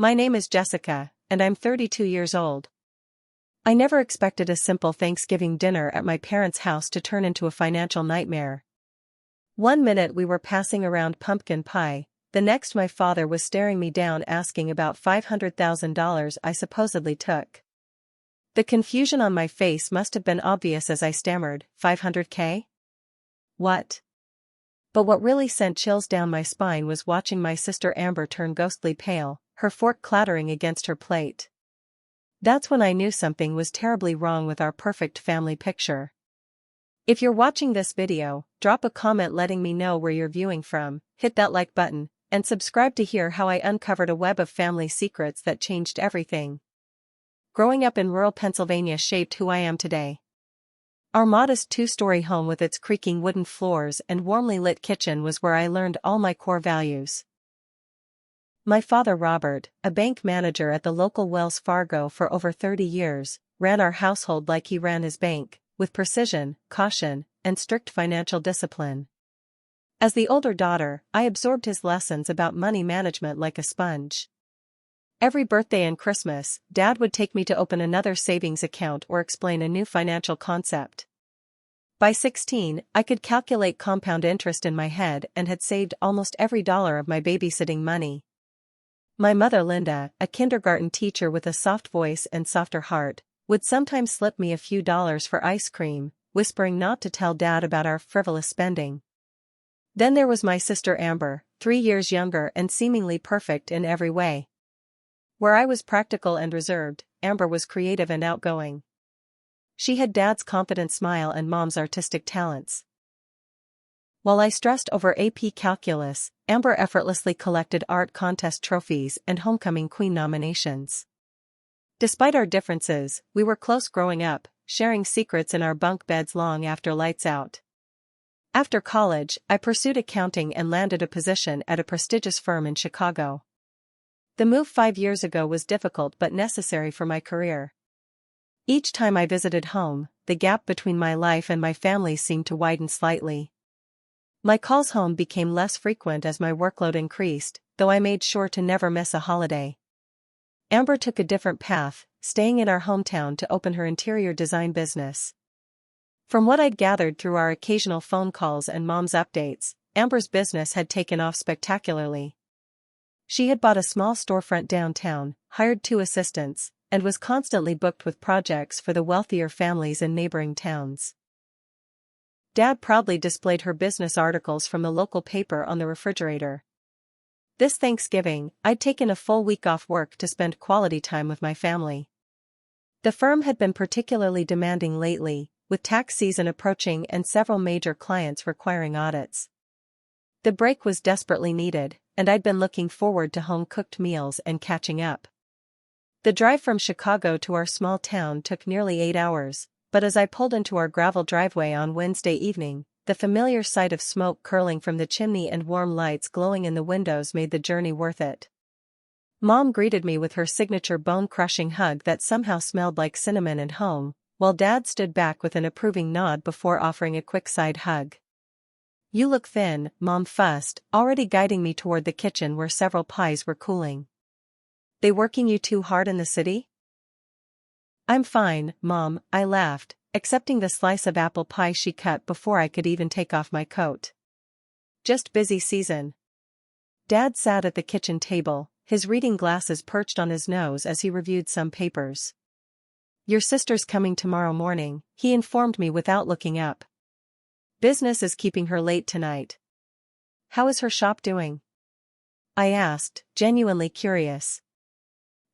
My name is Jessica, and I'm 32 years old. I never expected a simple Thanksgiving dinner at my parents' house to turn into a financial nightmare. One minute we were passing around pumpkin pie, the next my father was staring me down asking about $500,000 I supposedly took. The confusion on my face must have been obvious as I stammered, "500K? What?" But what really sent chills down my spine was watching my sister Amber turn ghostly pale, her fork clattering against her plate. That's when I knew something was terribly wrong with our perfect family picture. If you're watching this video, drop a comment letting me know where you're viewing from, hit that like button, and subscribe to hear how I uncovered a web of family secrets that changed everything. Growing up in rural Pennsylvania shaped who I am today. Our modest two-story home with its creaking wooden floors and warmly lit kitchen was where I learned all my core values. My father Robert, a bank manager at the local Wells Fargo for over 30 years, ran our household like he ran his bank, with precision, caution, and strict financial discipline. As the older daughter, I absorbed his lessons about money management like a sponge. Every birthday and Christmas, Dad would take me to open another savings account or explain a new financial concept. By 16, I could calculate compound interest in my head and had saved almost every dollar of my babysitting money. My mother Linda, a kindergarten teacher with a soft voice and softer heart, would sometimes slip me a few dollars for ice cream, whispering not to tell Dad about our frivolous spending. Then there was my sister Amber, 3 years younger and seemingly perfect in every way. Where I was practical and reserved, Amber was creative and outgoing. She had Dad's confident smile and Mom's artistic talents. While I stressed over AP calculus, Amber effortlessly collected art contest trophies and homecoming queen nominations. Despite our differences, we were close growing up, sharing secrets in our bunk beds long after lights out. After college, I pursued accounting and landed a position at a prestigious firm in Chicago. The move 5 years ago was difficult but necessary for my career. Each time I visited home, the gap between my life and my family seemed to widen slightly. My calls home became less frequent as my workload increased, though I made sure to never miss a holiday. Amber took a different path, staying in our hometown to open her interior design business. From what I'd gathered through our occasional phone calls and Mom's updates, Amber's business had taken off spectacularly. She had bought a small storefront downtown, hired 2 assistants, and was constantly booked with projects for the wealthier families in neighboring towns. Dad proudly displayed her business articles from the local paper on the refrigerator. This Thanksgiving, I'd taken a full week off work to spend quality time with my family. The firm had been particularly demanding lately, with tax season approaching and several major clients requiring audits. The break was desperately needed, and I'd been looking forward to home-cooked meals and catching up. The drive from Chicago to our small town took nearly 8 hours, but as I pulled into our gravel driveway on Wednesday evening, the familiar sight of smoke curling from the chimney and warm lights glowing in the windows made the journey worth it. Mom greeted me with her signature bone-crushing hug that somehow smelled like cinnamon and home, while Dad stood back with an approving nod before offering a quick side hug. "You look thin," Mom fussed, already guiding me toward the kitchen where several pies were cooling. "They working you too hard in the city?" "I'm fine, Mom," I laughed, accepting the slice of apple pie she cut before I could even take off my coat. "Just busy season." Dad sat at the kitchen table, his reading glasses perched on his nose as he reviewed some papers. "Your sister's coming tomorrow morning," he informed me without looking up. "Business is keeping her late tonight." "How is her shop doing?" I asked, genuinely curious.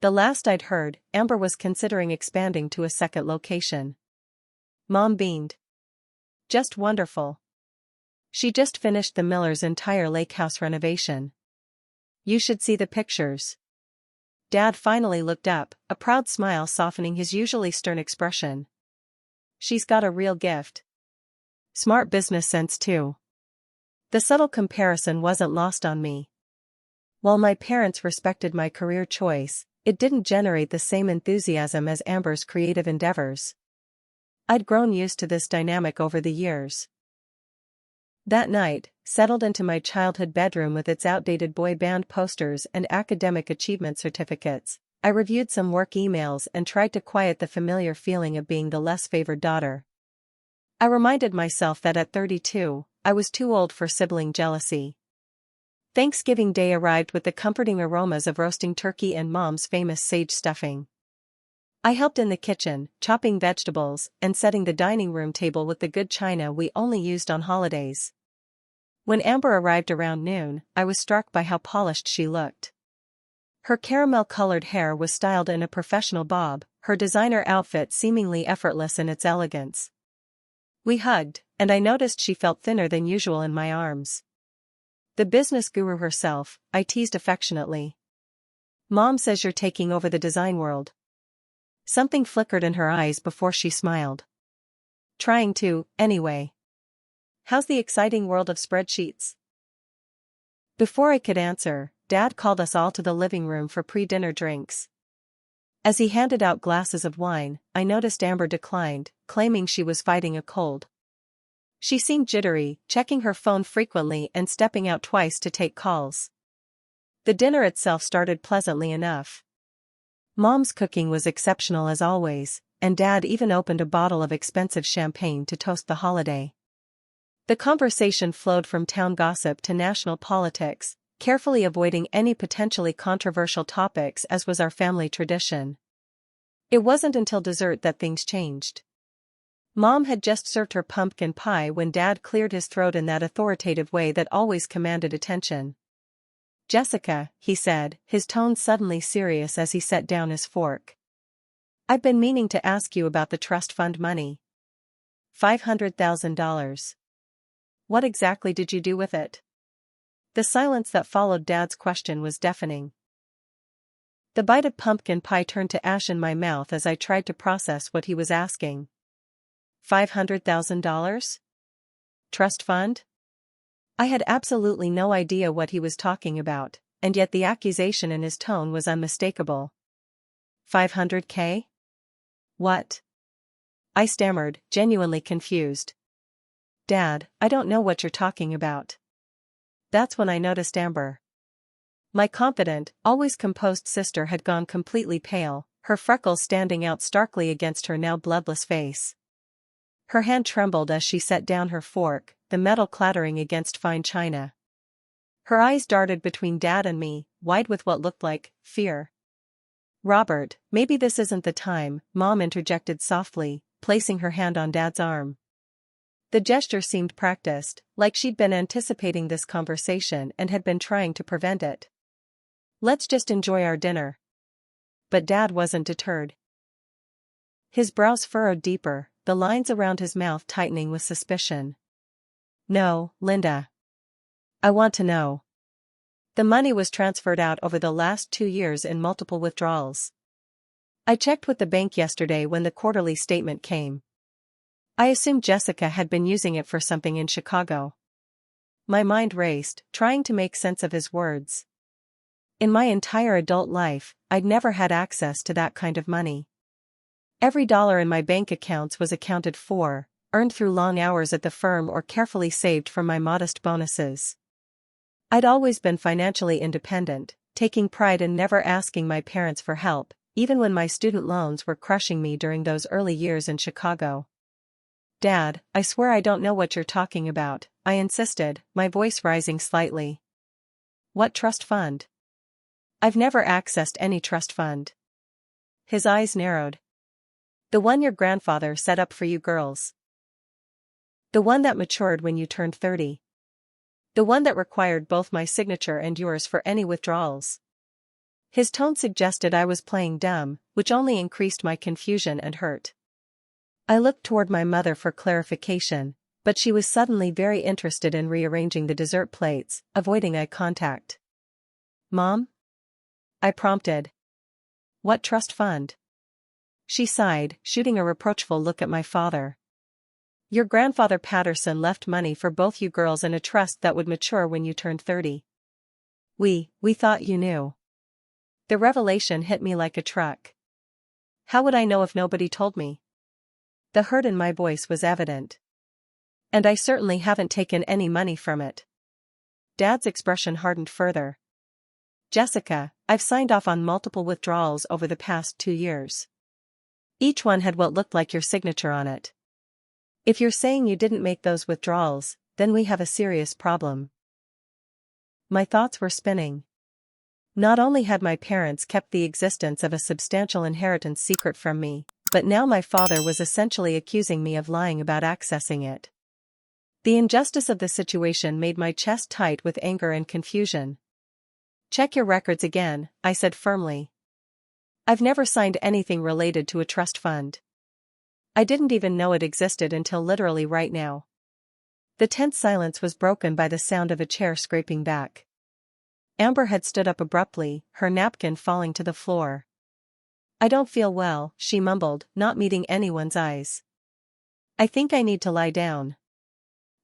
The last I'd heard, Amber was considering expanding to a second location. Mom beamed. "Just wonderful. She just finished the Miller's entire lake house renovation. You should see the pictures." Dad finally looked up, a proud smile softening his usually stern expression. "She's got a real gift. Smart business sense too." The subtle comparison wasn't lost on me. While my parents respected my career choice, it didn't generate the same enthusiasm as Amber's creative endeavors. I'd grown used to this dynamic over the years. That night, settled into my childhood bedroom with its outdated boy band posters and academic achievement certificates, I reviewed some work emails and tried to quiet the familiar feeling of being the less favored daughter. I reminded myself that at 32, I was too old for sibling jealousy. Thanksgiving Day arrived with the comforting aromas of roasting turkey and Mom's famous sage stuffing. I helped in the kitchen, chopping vegetables and setting the dining room table with the good china we only used on holidays. When Amber arrived around noon, I was struck by how polished she looked. Her caramel-colored hair was styled in a professional bob, her designer outfit seemingly effortless in its elegance. We hugged, and I noticed she felt thinner than usual in my arms. The business guru herself, I teased affectionately. Mom says you're taking over the design world. Something flickered in her eyes before she smiled. Trying to, anyway. How's the exciting world of spreadsheets? Before I could answer, Dad called us all to the living room for pre-dinner drinks. As he handed out glasses of wine, I noticed Amber declined, claiming she was fighting a cold. She seemed jittery, checking her phone frequently and stepping out twice to take calls. The dinner itself started pleasantly enough. Mom's cooking was exceptional as always, and Dad even opened a bottle of expensive champagne to toast the holiday. The conversation flowed from town gossip to national politics, carefully avoiding any potentially controversial topics as was our family tradition. It wasn't until dessert that things changed. Mom had just served her pumpkin pie when Dad cleared his throat in that authoritative way that always commanded attention. "Jessica," he said, his tone suddenly serious as he set down his fork. "I've been meaning to ask you about the trust fund money. $500,000. What exactly did you do with it?" The silence that followed Dad's question was deafening. The bite of pumpkin pie turned to ash in my mouth as I tried to process what he was asking. $500,000? Trust fund? I had absolutely no idea what he was talking about, and yet the accusation in his tone was unmistakable. $500K? What? I stammered, genuinely confused. "Dad, I don't know what you're talking about." That's when I noticed Amber. My confident, always composed sister had gone completely pale, her freckles standing out starkly against her now bloodless face. Her hand trembled as she set down her fork, the metal clattering against fine china. Her eyes darted between Dad and me, wide with what looked like fear. "Robert, maybe this isn't the time," Mom interjected softly, placing her hand on Dad's arm. The gesture seemed practiced, like she'd been anticipating this conversation and had been trying to prevent it. "Let's just enjoy our dinner." But Dad wasn't deterred. His brows furrowed deeper, the lines around his mouth tightening with suspicion. "No, Linda. I want to know." The money was transferred out over the last 2 years in multiple withdrawals. I checked with the bank yesterday when the quarterly statement came. I assumed Jessica had been using it for something in Chicago. My mind raced, trying to make sense of his words. In my entire adult life, I'd never had access to that kind of money. Every dollar in my bank accounts was accounted for, earned through long hours at the firm or carefully saved from my modest bonuses. I'd always been financially independent, taking pride in never asking my parents for help, even when my student loans were crushing me during those early years in Chicago. "Dad, I swear I don't know what you're talking about," I insisted, my voice rising slightly. "What trust fund?" "I've never accessed any trust fund." His eyes narrowed. "The one your grandfather set up for you girls. The one that matured when you turned 30. The one that required both my signature and yours for any withdrawals." His tone suggested I was playing dumb, which only increased my confusion and hurt. I looked toward my mother for clarification, but she was suddenly very interested in rearranging the dessert plates, avoiding eye contact. "Mom?" I prompted. "What trust fund?" She sighed, shooting a reproachful look at my father. "Your grandfather Patterson left money for both you girls in a trust that would mature when you turned 30. We thought you knew." The revelation hit me like a truck. How would I know if nobody told me? The hurt in my voice was evident. "And I certainly haven't taken any money from it." Dad's expression hardened further. Jessica, I've signed off on multiple withdrawals over the past 2 years. Each one had what looked like your signature on it. If you're saying you didn't make those withdrawals, then we have a serious problem. My thoughts were spinning. Not only had my parents kept the existence of a substantial inheritance secret from me, but now my father was essentially accusing me of lying about accessing it. The injustice of the situation made my chest tight with anger and confusion. Check your records again, I said firmly. I've never signed anything related to a trust fund. I didn't even know it existed until literally right now. The tense silence was broken by the sound of a chair scraping back. Amber had stood up abruptly, her napkin falling to the floor. I don't feel well, she mumbled, not meeting anyone's eyes. I think I need to lie down.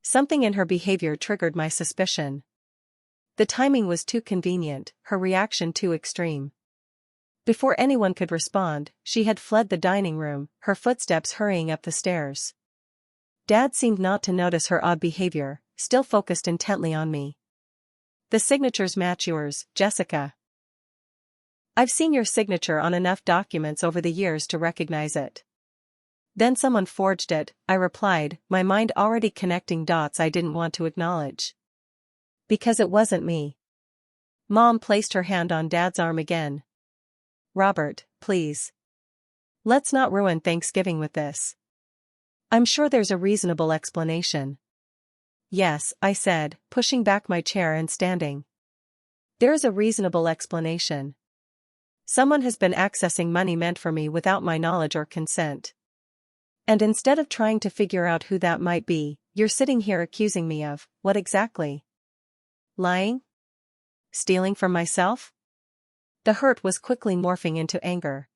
Something in her behavior triggered my suspicion. The timing was too convenient, her reaction too extreme. Before anyone could respond, she had fled the dining room, her footsteps hurrying up the stairs. Dad seemed not to notice her odd behavior, still focused intently on me. The signatures match yours, Jessica. I've seen your signature on enough documents over the years to recognize it. Then someone forged it, I replied, my mind already connecting dots I didn't want to acknowledge. Because it wasn't me. Mom placed her hand on Dad's arm again. Robert, please. Let's not ruin Thanksgiving with this. I'm sure there's a reasonable explanation. Yes, I said, pushing back my chair and standing. There's a reasonable explanation. Someone has been accessing money meant for me without my knowledge or consent. And instead of trying to figure out who that might be, you're sitting here accusing me of, what exactly? Lying? Stealing from myself? The hurt was quickly morphing into anger.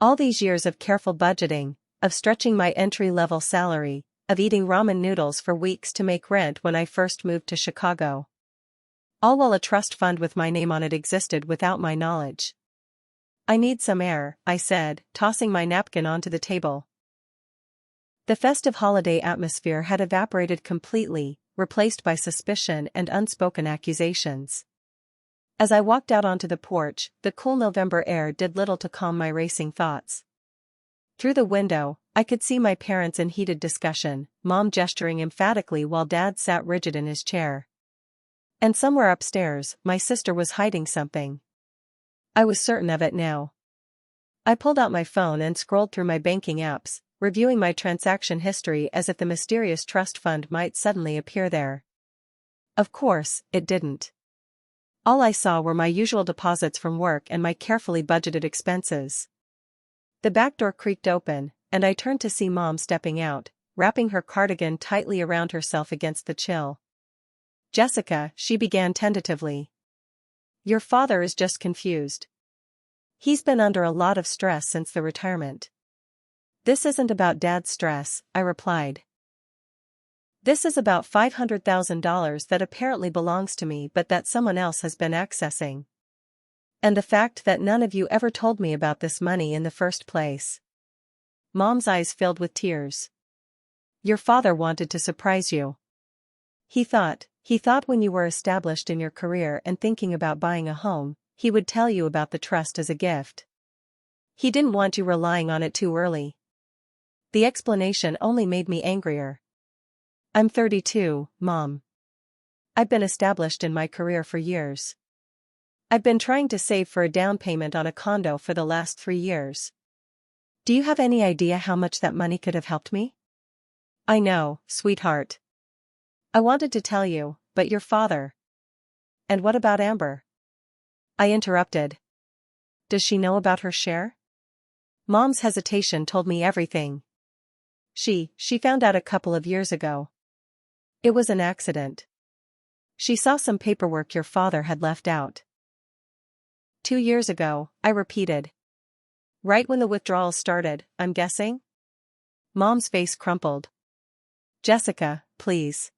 All these years of careful budgeting, of stretching my entry-level salary, of eating ramen noodles for weeks to make rent when I first moved to Chicago. All while a trust fund with my name on it existed without my knowledge. I need some air, I said, tossing my napkin onto the table. The festive holiday atmosphere had evaporated completely, replaced by suspicion and unspoken accusations. As I walked out onto the porch, the cool November air did little to calm my racing thoughts. Through the window, I could see my parents in heated discussion, Mom gesturing emphatically while Dad sat rigid in his chair. And somewhere upstairs, my sister was hiding something. I was certain of it now. I pulled out my phone and scrolled through my banking apps, reviewing my transaction history as if the mysterious trust fund might suddenly appear there. Of course, it didn't. All I saw were my usual deposits from work and my carefully budgeted expenses. The back door creaked open, and I turned to see Mom stepping out, wrapping her cardigan tightly around herself against the chill. Jessica, she began tentatively. Your father is just confused. He's been under a lot of stress since the retirement. This isn't about Dad's stress, I replied. This is about $500,000 that apparently belongs to me but that someone else has been accessing. And the fact that none of you ever told me about this money in the first place. Mom's eyes filled with tears. Your father wanted to surprise you. He thought when you were established in your career and thinking about buying a home, he would tell you about the trust as a gift. He didn't want you relying on it too early. The explanation only made me angrier. I'm 32, Mom. I've been established in my career for years. I've been trying to save for a down payment on a condo for the last 3 years. Do you have any idea how much that money could have helped me? I know, sweetheart. I wanted to tell you, but your father. And what about Amber? I interrupted. Does she know about her share? Mom's hesitation told me everything. She found out a couple of years ago. It was an accident. She saw some paperwork your father had left out. 2 years ago, I repeated. Right when the withdrawal started, I'm guessing? Mom's face crumpled. Jessica, please.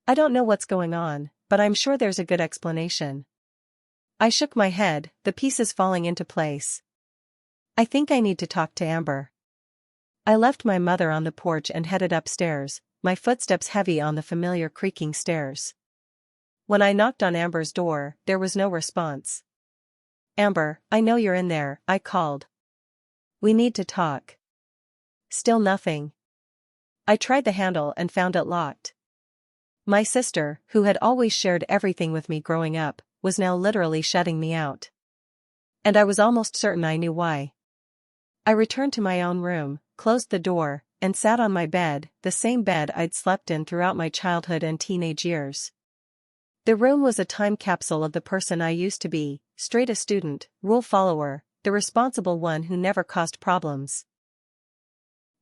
I don't know what's going on, but I'm sure there's a good explanation. I shook my head, the pieces falling into place. I think I need to talk to Amber. I left my mother on the porch and headed upstairs, my footsteps heavy on the familiar creaking stairs. When I knocked on Amber's door, there was no response. "Amber, I know you're in there," I called. "We need to talk." Still nothing. I tried the handle and found it locked. My sister, who had always shared everything with me growing up, was now literally shutting me out. And I was almost certain I knew why. I returned to my own room, closed the door, and sat on my bed, the same bed I'd slept in throughout my childhood and teenage years. The room was a time capsule of the person I used to be, straight A student, rule follower, the responsible one who never caused problems.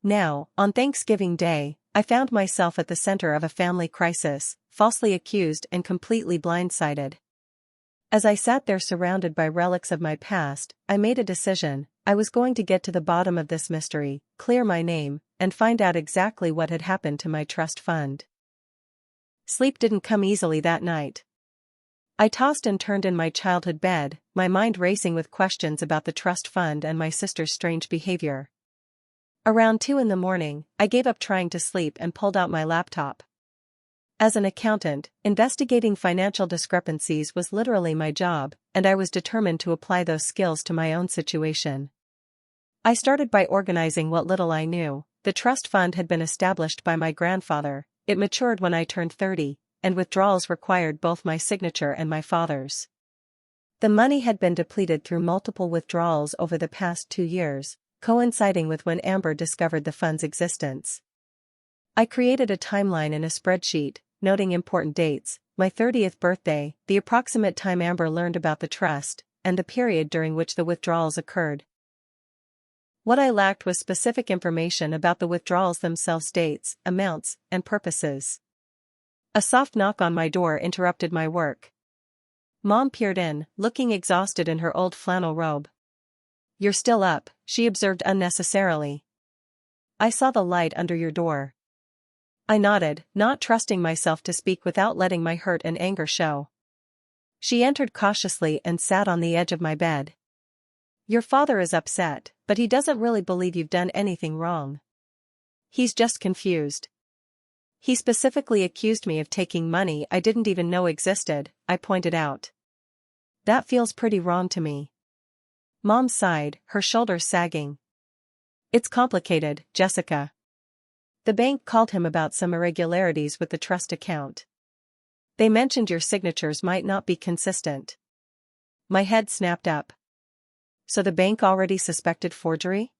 Now, on Thanksgiving Day, I found myself at the center of a family crisis, falsely accused and completely blindsided. As I sat there surrounded by relics of my past, I made a decision. I was going to get to the bottom of this mystery, clear my name, and find out exactly what had happened to my trust fund. Sleep didn't come easily that night. I tossed and turned in my childhood bed, my mind racing with questions about the trust fund and my sister's strange behavior. Around 2 in the morning, I gave up trying to sleep and pulled out my laptop. As an accountant, investigating financial discrepancies was literally my job, and I was determined to apply those skills to my own situation. I started by organizing what little I knew. The trust fund had been established by my grandfather, it matured when I turned 30, and withdrawals required both my signature and my father's. The money had been depleted through multiple withdrawals over the past 2 years, coinciding with when Amber discovered the fund's existence. I created a timeline in a spreadsheet, noting important dates, my 30th birthday, the approximate time Amber learned about the trust, and the period during which the withdrawals occurred. What I lacked was specific information about the withdrawals themselves: dates, amounts, and purposes. A soft knock on my door interrupted my work. Mom peered in, looking exhausted in her old flannel robe. "You're still up," she observed unnecessarily. "I saw the light under your door." I nodded, not trusting myself to speak without letting my hurt and anger show. She entered cautiously and sat on the edge of my bed. "Your father is upset, but he doesn't really believe you've done anything wrong. He's just confused. He specifically accused me of taking money I didn't even know existed," I pointed out. "That feels pretty wrong to me." Mom sighed, her shoulders sagging. "It's complicated, Jessica. The bank called him about some irregularities with the trust account. They mentioned your signatures might not be consistent." My head snapped up. So the bank already suspected forgery?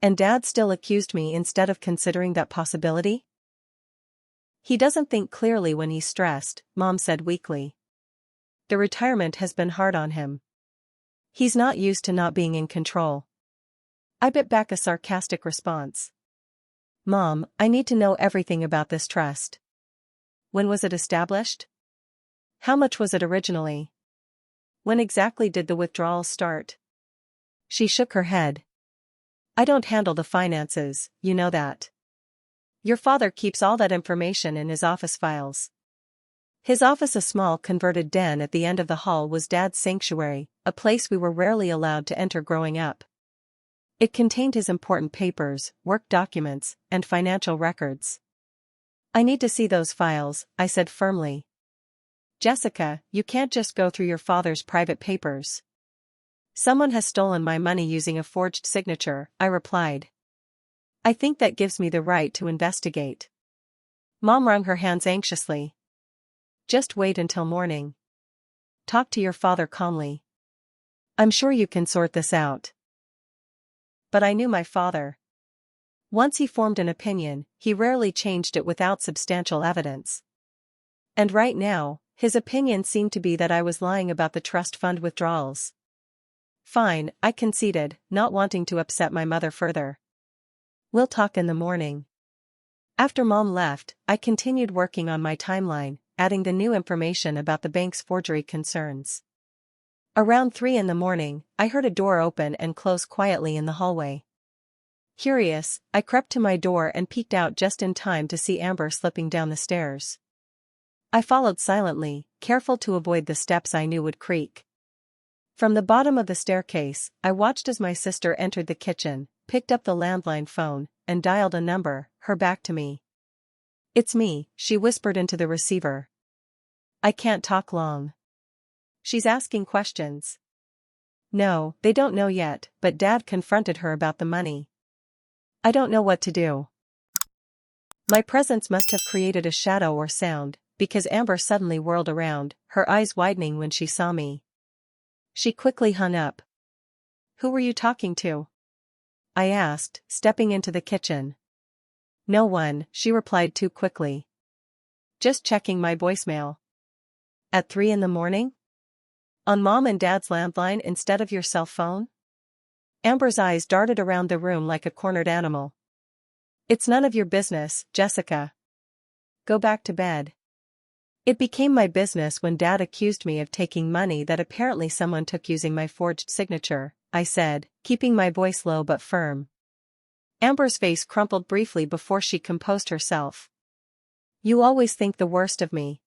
And Dad still accused me instead of considering that possibility? "He doesn't think clearly when he's stressed," Mom said weakly. "The retirement has been hard on him. He's not used to not being in control." I bit back a sarcastic response. "Mom, I need to know everything about this trust. When was it established? How much was it originally? When exactly did the withdrawals start?" She shook her head. "I don't handle the finances, you know that. Your father keeps all that information in his office files." His office, a small converted den at the end of the hall, was Dad's sanctuary, a place we were rarely allowed to enter growing up. It contained his important papers, work documents, and financial records. "I need to see those files," I said firmly. "Jessica, you can't just go through your father's private papers." "Someone has stolen my money using a forged signature," I replied. "I think that gives me the right to investigate." Mom wrung her hands anxiously. "Just wait until morning. Talk to your father calmly. I'm sure you can sort this out." But I knew my father. Once he formed an opinion, he rarely changed it without substantial evidence. And right now, his opinion seemed to be that I was lying about the trust fund withdrawals. "Fine," I conceded, not wanting to upset my mother further. "We'll talk in the morning." After Mom left, I continued working on my timeline, adding the new information about the bank's forgery concerns. Around 3 in the morning, I heard a door open and close quietly in the hallway. Curious, I crept to my door and peeked out just in time to see Amber slipping down the stairs. I followed silently, careful to avoid the steps I knew would creak. From the bottom of the staircase, I watched as my sister entered the kitchen, picked up the landline phone, and dialed a number, her back to me. "It's me," she whispered into the receiver. I can't talk long. She's asking questions. No, they don't know yet, but Dad confronted her about the money. I don't know what to do. My presence must have created a shadow or sound, because Amber suddenly whirled around, her eyes widening when she saw me. She quickly hung up. Who were you talking to? I asked, stepping into the kitchen. No one, she replied too quickly. Just checking my voicemail. At 3 in the morning? On Mom and Dad's landline instead of your cell phone? Amber's eyes darted around the room like a cornered animal. It's none of your business, Jessica. Go back to bed. It became my business when Dad accused me of taking money that apparently someone took using my forged signature, I said, keeping my voice low but firm. Amber's face crumpled briefly before she composed herself. You always think the worst of me.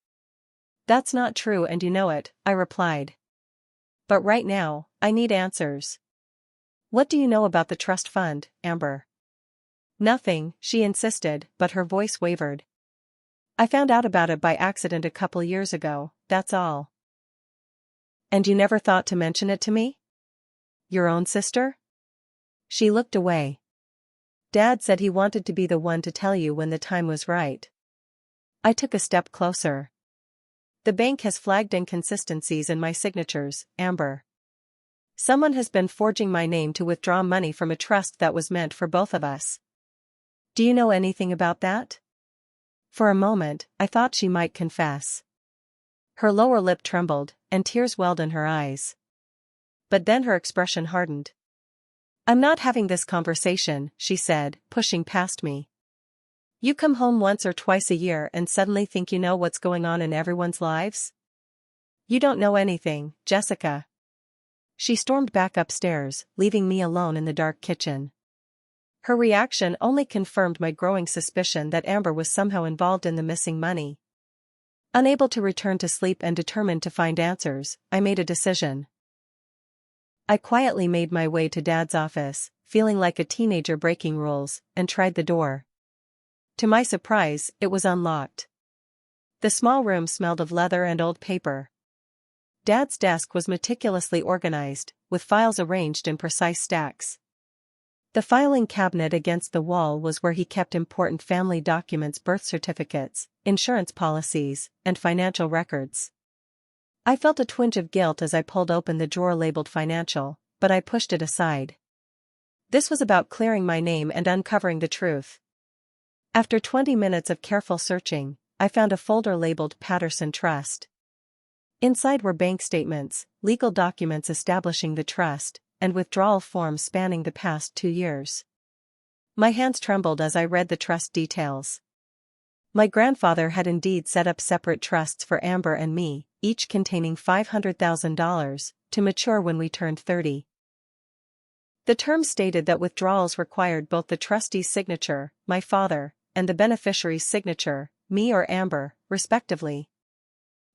That's not true and you know it, I replied. But right now, I need answers. What do you know about the trust fund, Amber? Nothing, she insisted, but her voice wavered. I found out about it by accident a couple years ago, that's all. And you never thought to mention it to me? Your own sister? She looked away. Dad said he wanted to be the one to tell you when the time was right. I took a step closer. The bank has flagged inconsistencies in my signatures, Amber. Someone has been forging my name to withdraw money from a trust that was meant for both of us. Do you know anything about that? For a moment, I thought she might confess. Her lower lip trembled, and tears welled in her eyes. But then her expression hardened. I'm not having this conversation, she said, pushing past me. You come home once or twice a year and suddenly think you know what's going on in everyone's lives? You don't know anything, Jessica. She stormed back upstairs, leaving me alone in the dark kitchen. Her reaction only confirmed my growing suspicion that Amber was somehow involved in the missing money. Unable to return to sleep and determined to find answers, I made a decision. I quietly made my way to Dad's office, feeling like a teenager breaking rules, and tried the door. To my surprise, it was unlocked. The small room smelled of leather and old paper. Dad's desk was meticulously organized, with files arranged in precise stacks. The filing cabinet against the wall was where he kept important family documents, birth certificates, insurance policies, and financial records. I felt a twinge of guilt as I pulled open the drawer labeled financial, but I pushed it aside. This was about clearing my name and uncovering the truth. After 20 minutes of careful searching, I found a folder labeled Patterson Trust. Inside were bank statements, legal documents establishing the trust, and withdrawal forms spanning the past 2 years. My hands trembled as I read the trust details. My grandfather had indeed set up separate trusts for Amber and me, each containing $500,000, to mature when we turned 30. The terms stated that withdrawals required both the trustee's signature, my father, and the beneficiary's signature, me or Amber, respectively.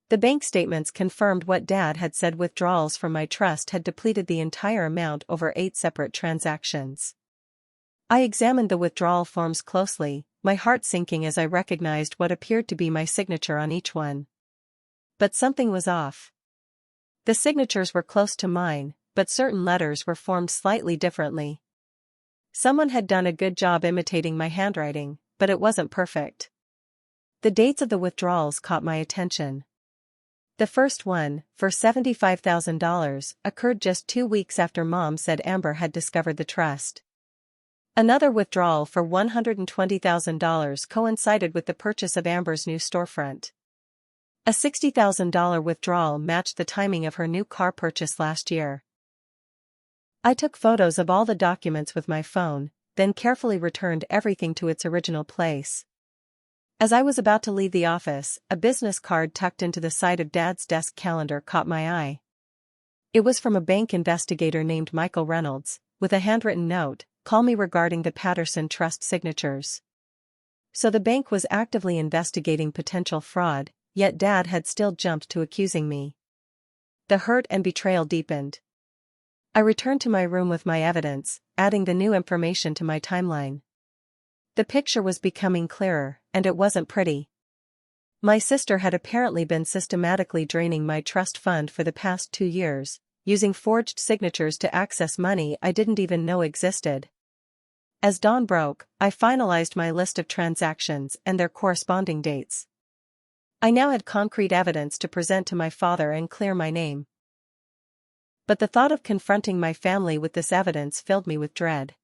The bank statements confirmed what Dad had said: withdrawals from my trust had depleted the entire amount over 8 separate transactions. I examined the withdrawal forms closely, my heart sinking as I recognized what appeared to be my signature on each one. But something was off. The signatures were close to mine, but certain letters were formed slightly differently. Someone had done a good job imitating my handwriting, but it wasn't perfect. The dates of the withdrawals caught my attention. The first one, for $75,000, occurred just 2 weeks after Mom said Amber had discovered the trust. Another withdrawal for $120,000 coincided with the purchase of Amber's new storefront. A $60,000 withdrawal matched the timing of her new car purchase last year. I took photos of all the documents with my phone, then carefully returned everything to its original place. As I was about to leave the office, a business card tucked into the side of Dad's desk calendar caught my eye. It was from a bank investigator named Michael Reynolds, with a handwritten note: "Call me regarding the Patterson Trust signatures." So the bank was actively investigating potential fraud, yet Dad had still jumped to accusing me. The hurt and betrayal deepened. I returned to my room with my evidence, adding the new information to my timeline. The picture was becoming clearer, and it wasn't pretty. My sister had apparently been systematically draining my trust fund for the past 2 years, using forged signatures to access money I didn't even know existed. As dawn broke, I finalized my list of transactions and their corresponding dates. I now had concrete evidence to present to my father and clear my name. But the thought of confronting my family with this evidence filled me with dread.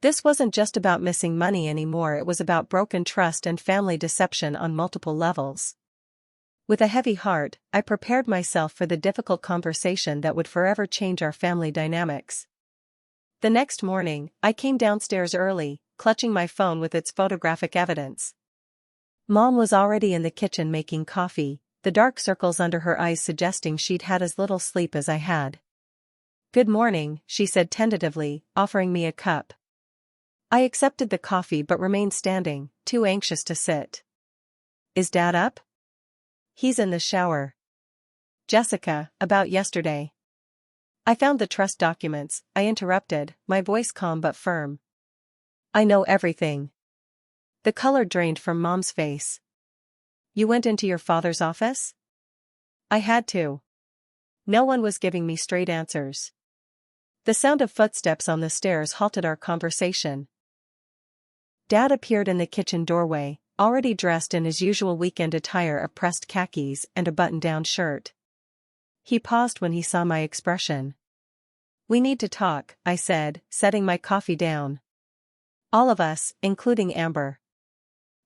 This wasn't just about missing money anymore, it was about broken trust and family deception on multiple levels. With a heavy heart, I prepared myself for the difficult conversation that would forever change our family dynamics. The next morning, I came downstairs early, clutching my phone with its photographic evidence. Mom was already in the kitchen making coffee, the dark circles under her eyes suggesting she'd had as little sleep as I had. "Good morning," she said tentatively, offering me a cup. I accepted the coffee but remained standing, too anxious to sit. "Is Dad up?" "He's in the shower." "Jessica, about yesterday." "I found the trust documents," I interrupted, my voice calm but firm. "I know everything." The color drained from Mom's face. "You went into your father's office?" "I had to." No one was giving me straight answers. The sound of footsteps on the stairs halted our conversation. Dad appeared in the kitchen doorway, already dressed in his usual weekend attire of pressed khakis and a button-down shirt. He paused when he saw my expression. "We need to talk," I said, setting my coffee down. "All of us, including Amber."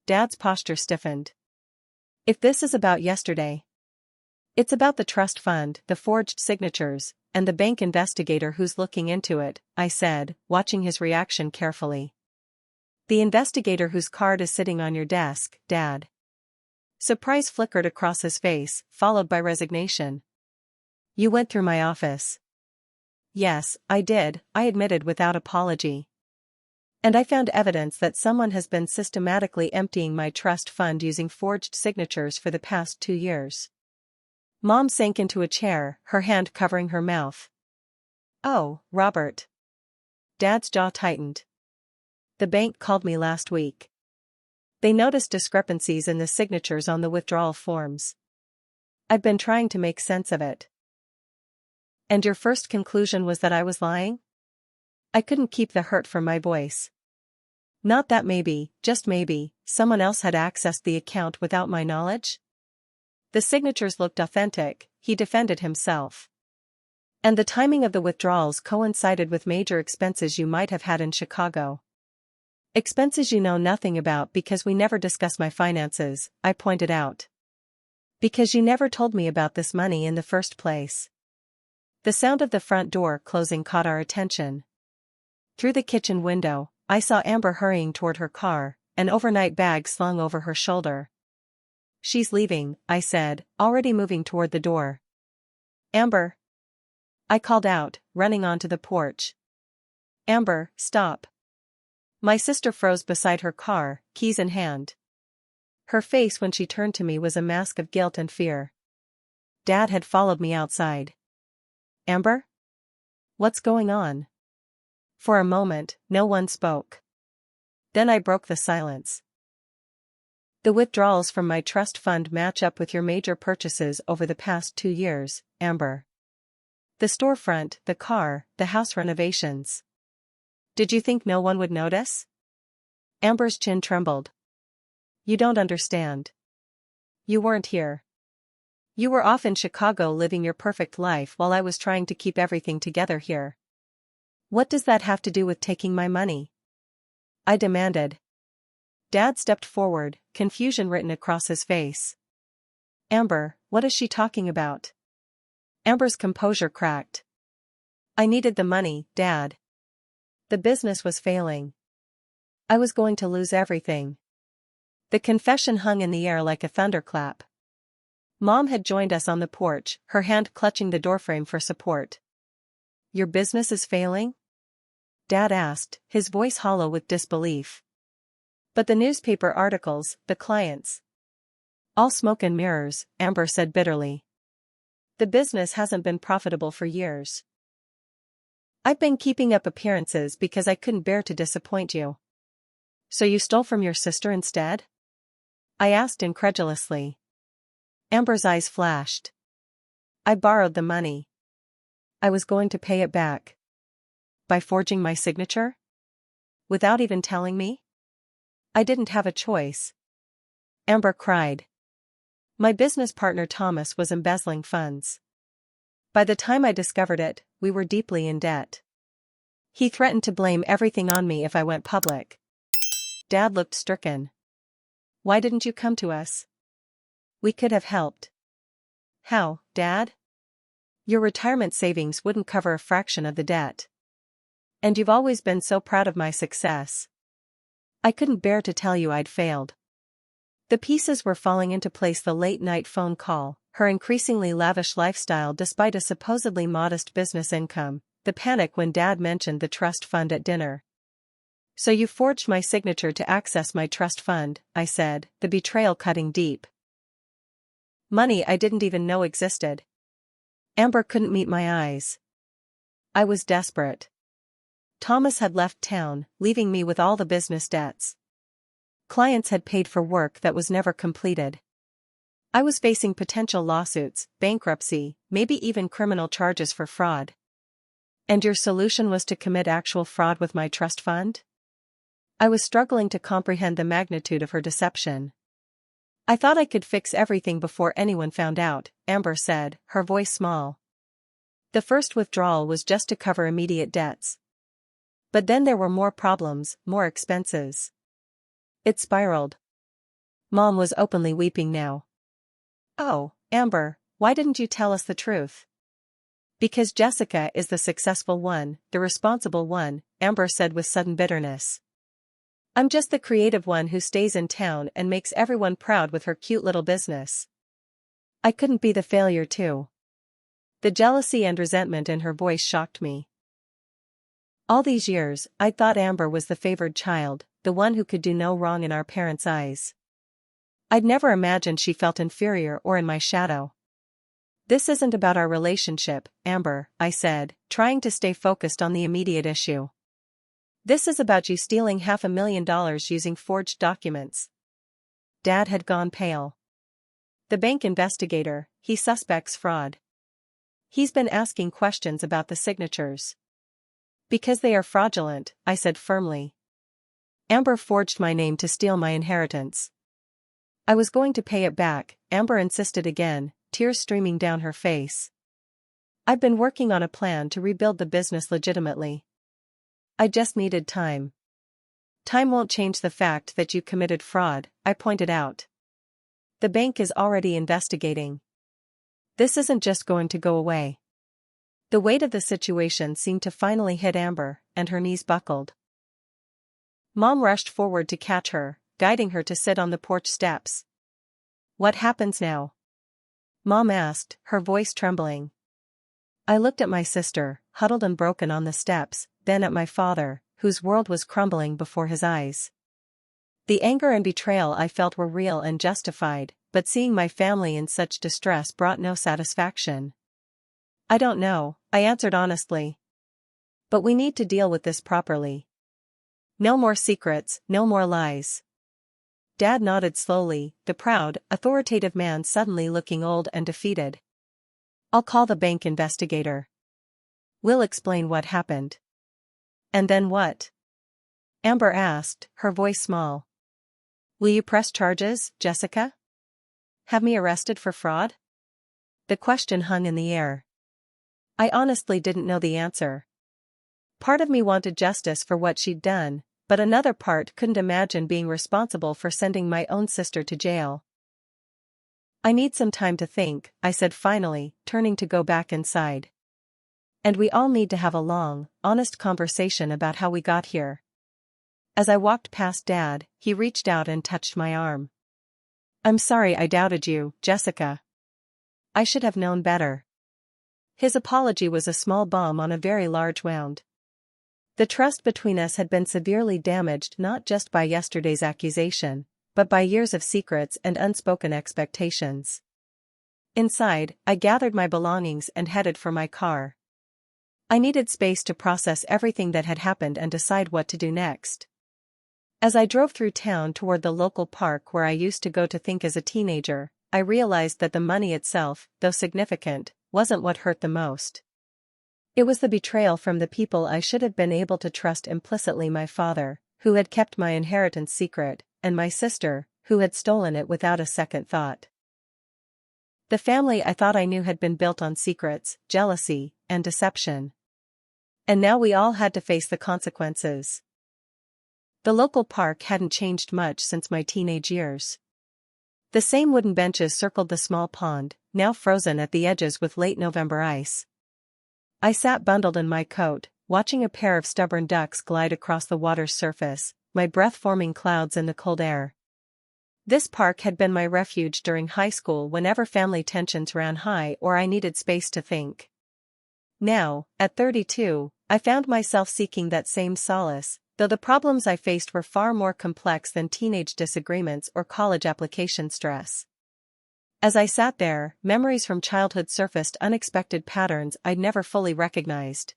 Dad's posture stiffened. "If this is about yesterday, it's about the trust fund, the forged signatures, and the bank investigator who's looking into it," I said, watching his reaction carefully. "The investigator whose card is sitting on your desk, Dad." Surprise flickered across his face, followed by resignation. "You went through my office." "Yes, I did," I admitted without apology. "And I found evidence that someone has been systematically emptying my trust fund using forged signatures for the past 2 years. Mom sank into a chair, her hand covering her mouth. "Oh, Robert." Dad's jaw tightened. "The bank called me last week. They noticed discrepancies in the signatures on the withdrawal forms. I've been trying to make sense of it." "And your first conclusion was that I was lying?" I couldn't keep the hurt from my voice. "Not that maybe, just maybe, someone else had accessed the account without my knowledge?" "The signatures looked authentic," he defended himself. "And the timing of the withdrawals coincided with major expenses you might have had in Chicago." "Expenses you know nothing about because we never discuss my finances," I pointed out. "Because you never told me about this money in the first place." The sound of the front door closing caught our attention. Through the kitchen window, I saw Amber hurrying toward her car, an overnight bag slung over her shoulder. "She's leaving," I said, already moving toward the door. "Amber!" I called out, running onto the porch. "Amber, stop." My sister froze beside her car, keys in hand. Her face when she turned to me was a mask of guilt and fear. Dad had followed me outside. "Amber? What's going on?" For a moment, no one spoke. Then I broke the silence. "The withdrawals from my trust fund match up with your major purchases over the past 2 years, Amber. The storefront, the car, the house renovations. Did you think no one would notice?" Amber's chin trembled. "You don't understand. You weren't here. You were off in Chicago living your perfect life while I was trying to keep everything together here. What does that have to do with taking my money?" I demanded. Dad stepped forward, confusion written across his face. "Amber, what is she talking about?" Amber's composure cracked. "I needed the money, Dad. The business was failing. I was going to lose everything." The confession hung in the air like a thunderclap. Mom had joined us on the porch, her hand clutching the doorframe for support. "Your business is failing?" Dad asked, his voice hollow with disbelief. "But the newspaper articles, the clients." "All smoke and mirrors," Amber said bitterly. "The business hasn't been profitable for years. I've been keeping up appearances because I couldn't bear to disappoint you." "So you stole from your sister instead?" I asked incredulously. Amber's eyes flashed. I borrowed the money. I was going to pay it back. By forging my signature? Without even telling me? I didn't have a choice. Amber cried. My business partner Thomas was embezzling funds. By the time I discovered it, we were deeply in debt. He threatened to blame everything on me if I went public. Dad looked stricken. Why didn't you come to us? We could have helped. How, Dad? Your retirement savings wouldn't cover a fraction of the debt. And you've always been so proud of my success. I couldn't bear to tell you I'd failed. The pieces were falling into place: the late-night phone call, her increasingly lavish lifestyle despite a supposedly modest business income, the panic when Dad mentioned the trust fund at dinner. So you forged my signature to access my trust fund, I said, the betrayal cutting deep. Money I didn't even know existed. Amber couldn't meet my eyes. I was desperate. Thomas had left town, leaving me with all the business debts. Clients had paid for work that was never completed. I was facing potential lawsuits, bankruptcy, maybe even criminal charges for fraud. And your solution was to commit actual fraud with my trust fund? I was struggling to comprehend the magnitude of her deception. I thought I could fix everything before anyone found out, Amber said, her voice small. The first withdrawal was just to cover immediate debts. But then there were more problems, more expenses. It spiraled. Mom was openly weeping now. Oh, Amber, why didn't you tell us the truth? Because Jessica is the successful one, the responsible one, Amber said with sudden bitterness. I'm just the creative one who stays in town and makes everyone proud with her cute little business. I couldn't be the failure too. The jealousy and resentment in her voice shocked me. All these years, I'd thought Amber was the favored child, the one who could do no wrong in our parents' eyes. I'd never imagined she felt inferior or in my shadow. This isn't about our relationship, Amber, I said, trying to stay focused on the immediate issue. This is about you stealing $500,000 using forged documents. Dad had gone pale. The bank investigator, he suspects fraud. He's been asking questions about the signatures. Because they are fraudulent, I said firmly. Amber forged my name to steal my inheritance. I was going to pay it back, Amber insisted again, tears streaming down her face. I've been working on a plan to rebuild the business legitimately. I just needed time. Time won't change the fact that you committed fraud, I pointed out. The bank is already investigating. This isn't just going to go away. The weight of the situation seemed to finally hit Amber, and her knees buckled. Mom rushed forward to catch her, guiding her to sit on the porch steps. What happens now? Mom asked, her voice trembling. I looked at my sister, huddled and broken on the steps, then at my father, whose world was crumbling before his eyes. The anger and betrayal I felt were real and justified, but seeing my family in such distress brought no satisfaction. I don't know, I answered honestly. But we need to deal with this properly. No more secrets, no more lies. Dad nodded slowly, the proud, authoritative man suddenly looking old and defeated. I'll call the bank investigator. We'll explain what happened. And then what? Amber asked, her voice small. Will you press charges, Jessica? Have me arrested for fraud? The question hung in the air. I honestly didn't know the answer. Part of me wanted justice for what she'd done, but another part couldn't imagine being responsible for sending my own sister to jail. I need some time to think, I said finally, turning to go back inside. And we all need to have a long, honest conversation about how we got here. As I walked past Dad, he reached out and touched my arm. I'm sorry I doubted you, Jessica. I should have known better. His apology was a small bomb on a very large wound. The trust between us had been severely damaged not just by yesterday's accusation, but by years of secrets and unspoken expectations. Inside, I gathered my belongings and headed for my car. I needed space to process everything that had happened and decide what to do next. As I drove through town toward the local park where I used to go to think as a teenager, I realized that the money itself, though significant, wasn't what hurt the most. It was the betrayal from the people I should have been able to trust implicitly: my father, who had kept my inheritance secret, and my sister, who had stolen it without a second thought. The family I thought I knew had been built on secrets, jealousy, and deception. And now we all had to face the consequences. The local park hadn't changed much since my teenage years. The same wooden benches circled the small pond, now frozen at the edges with late November ice. I sat bundled in my coat, watching a pair of stubborn ducks glide across the water's surface, my breath forming clouds in the cold air. This park had been my refuge during high school whenever family tensions ran high or I needed space to think. Now, at 32, I found myself seeking that same solace, though the problems I faced were far more complex than teenage disagreements or college application stress. As I sat there, memories from childhood surfaced, unexpected patterns I'd never fully recognized.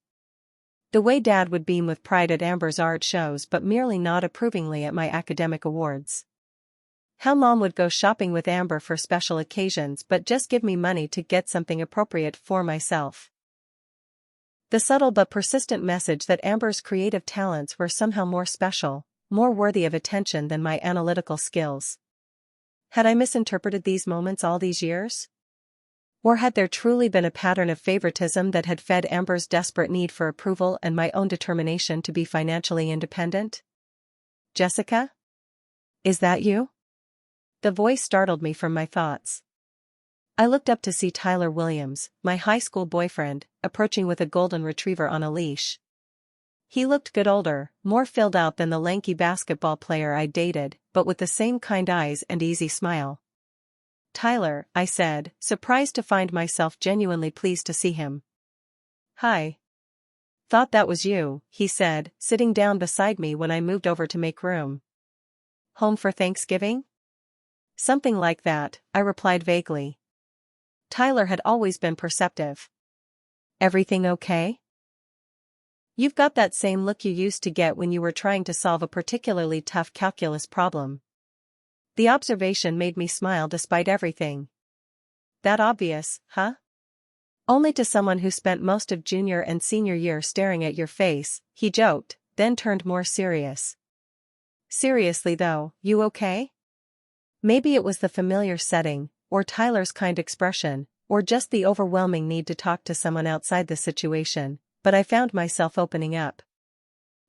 The way Dad would beam with pride at Amber's art shows but merely nod approvingly at my academic awards. How Mom would go shopping with Amber for special occasions but just give me money to get something appropriate for myself. The subtle but persistent message that Amber's creative talents were somehow more special, more worthy of attention than my analytical skills. Had I misinterpreted these moments all these years? Or had there truly been a pattern of favoritism that had fed Amber's desperate need for approval and my own determination to be financially independent? Jessica? Is that you? The voice startled me from my thoughts. I looked up to see Tyler Williams, my high school boyfriend, approaching with a golden retriever on a leash. He looked good, older, more filled out than the lanky basketball player I dated, but with the same kind eyes and easy smile. "Tyler," I said, surprised to find myself genuinely pleased to see him. "Hi. Thought that was you," he said, sitting down beside me when I moved over to make room. "Home for Thanksgiving?" "Something like that," I replied vaguely. Tyler had always been perceptive. "Everything okay?" "You've got that same look you used to get when you were trying to solve a particularly tough calculus problem." The observation made me smile despite everything. "That obvious, huh?" "Only to someone who spent most of junior and senior year staring at your face," he joked, then turned more serious. "Seriously though, you okay?" Maybe it was the familiar setting, or Tyler's kind expression, or just the overwhelming need to talk to someone outside the situation, but I found myself opening up.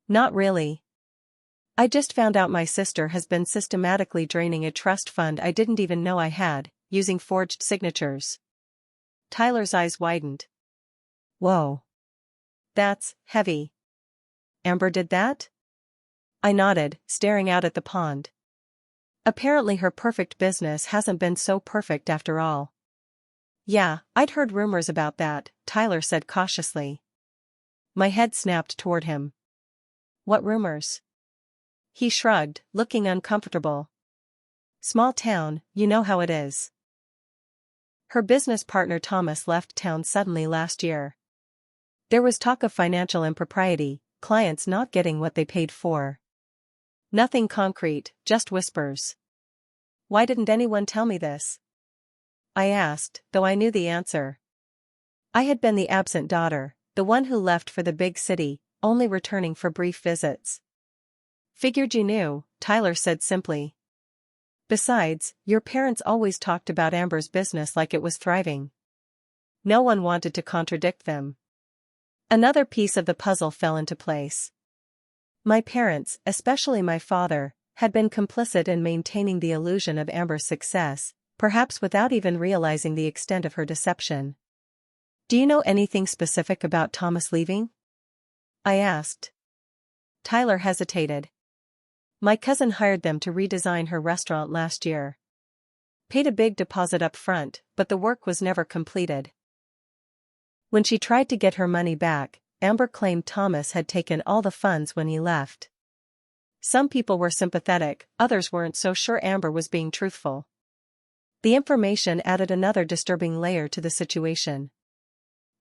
"Not really. I just found out my sister has been systematically draining a trust fund I didn't even know I had, using forged signatures." Tyler's eyes widened. "Whoa. That's heavy. Amber did that?" I nodded, staring out at the pond. Apparently her perfect business hasn't been so perfect after all. "Yeah, I'd heard rumors about that," Tyler said cautiously. My head snapped toward him. "What rumors?" He shrugged, looking uncomfortable. "Small town, you know how it is. Her business partner Thomas left town suddenly last year. There was talk of financial impropriety, clients not getting what they paid for. Nothing concrete, just whispers." "Why didn't anyone tell me this?" I asked, though I knew the answer. I had been the absent daughter, the one who left for the big city, only returning for brief visits. "Figured you knew," Tyler said simply. "Besides, your parents always talked about Amber's business like it was thriving." No one wanted to contradict them. Another piece of the puzzle fell into place. My parents, especially my father, had been complicit in maintaining the illusion of Amber's success, perhaps without even realizing the extent of her deception. "Do you know anything specific about Thomas leaving?" I asked. Tyler hesitated. "My cousin hired them to redesign her restaurant last year. Paid a big deposit up front, but the work was never completed. When she tried to get her money back, Amber claimed Thomas had taken all the funds when he left. Some people were sympathetic, others weren't so sure Amber was being truthful." The information added another disturbing layer to the situation.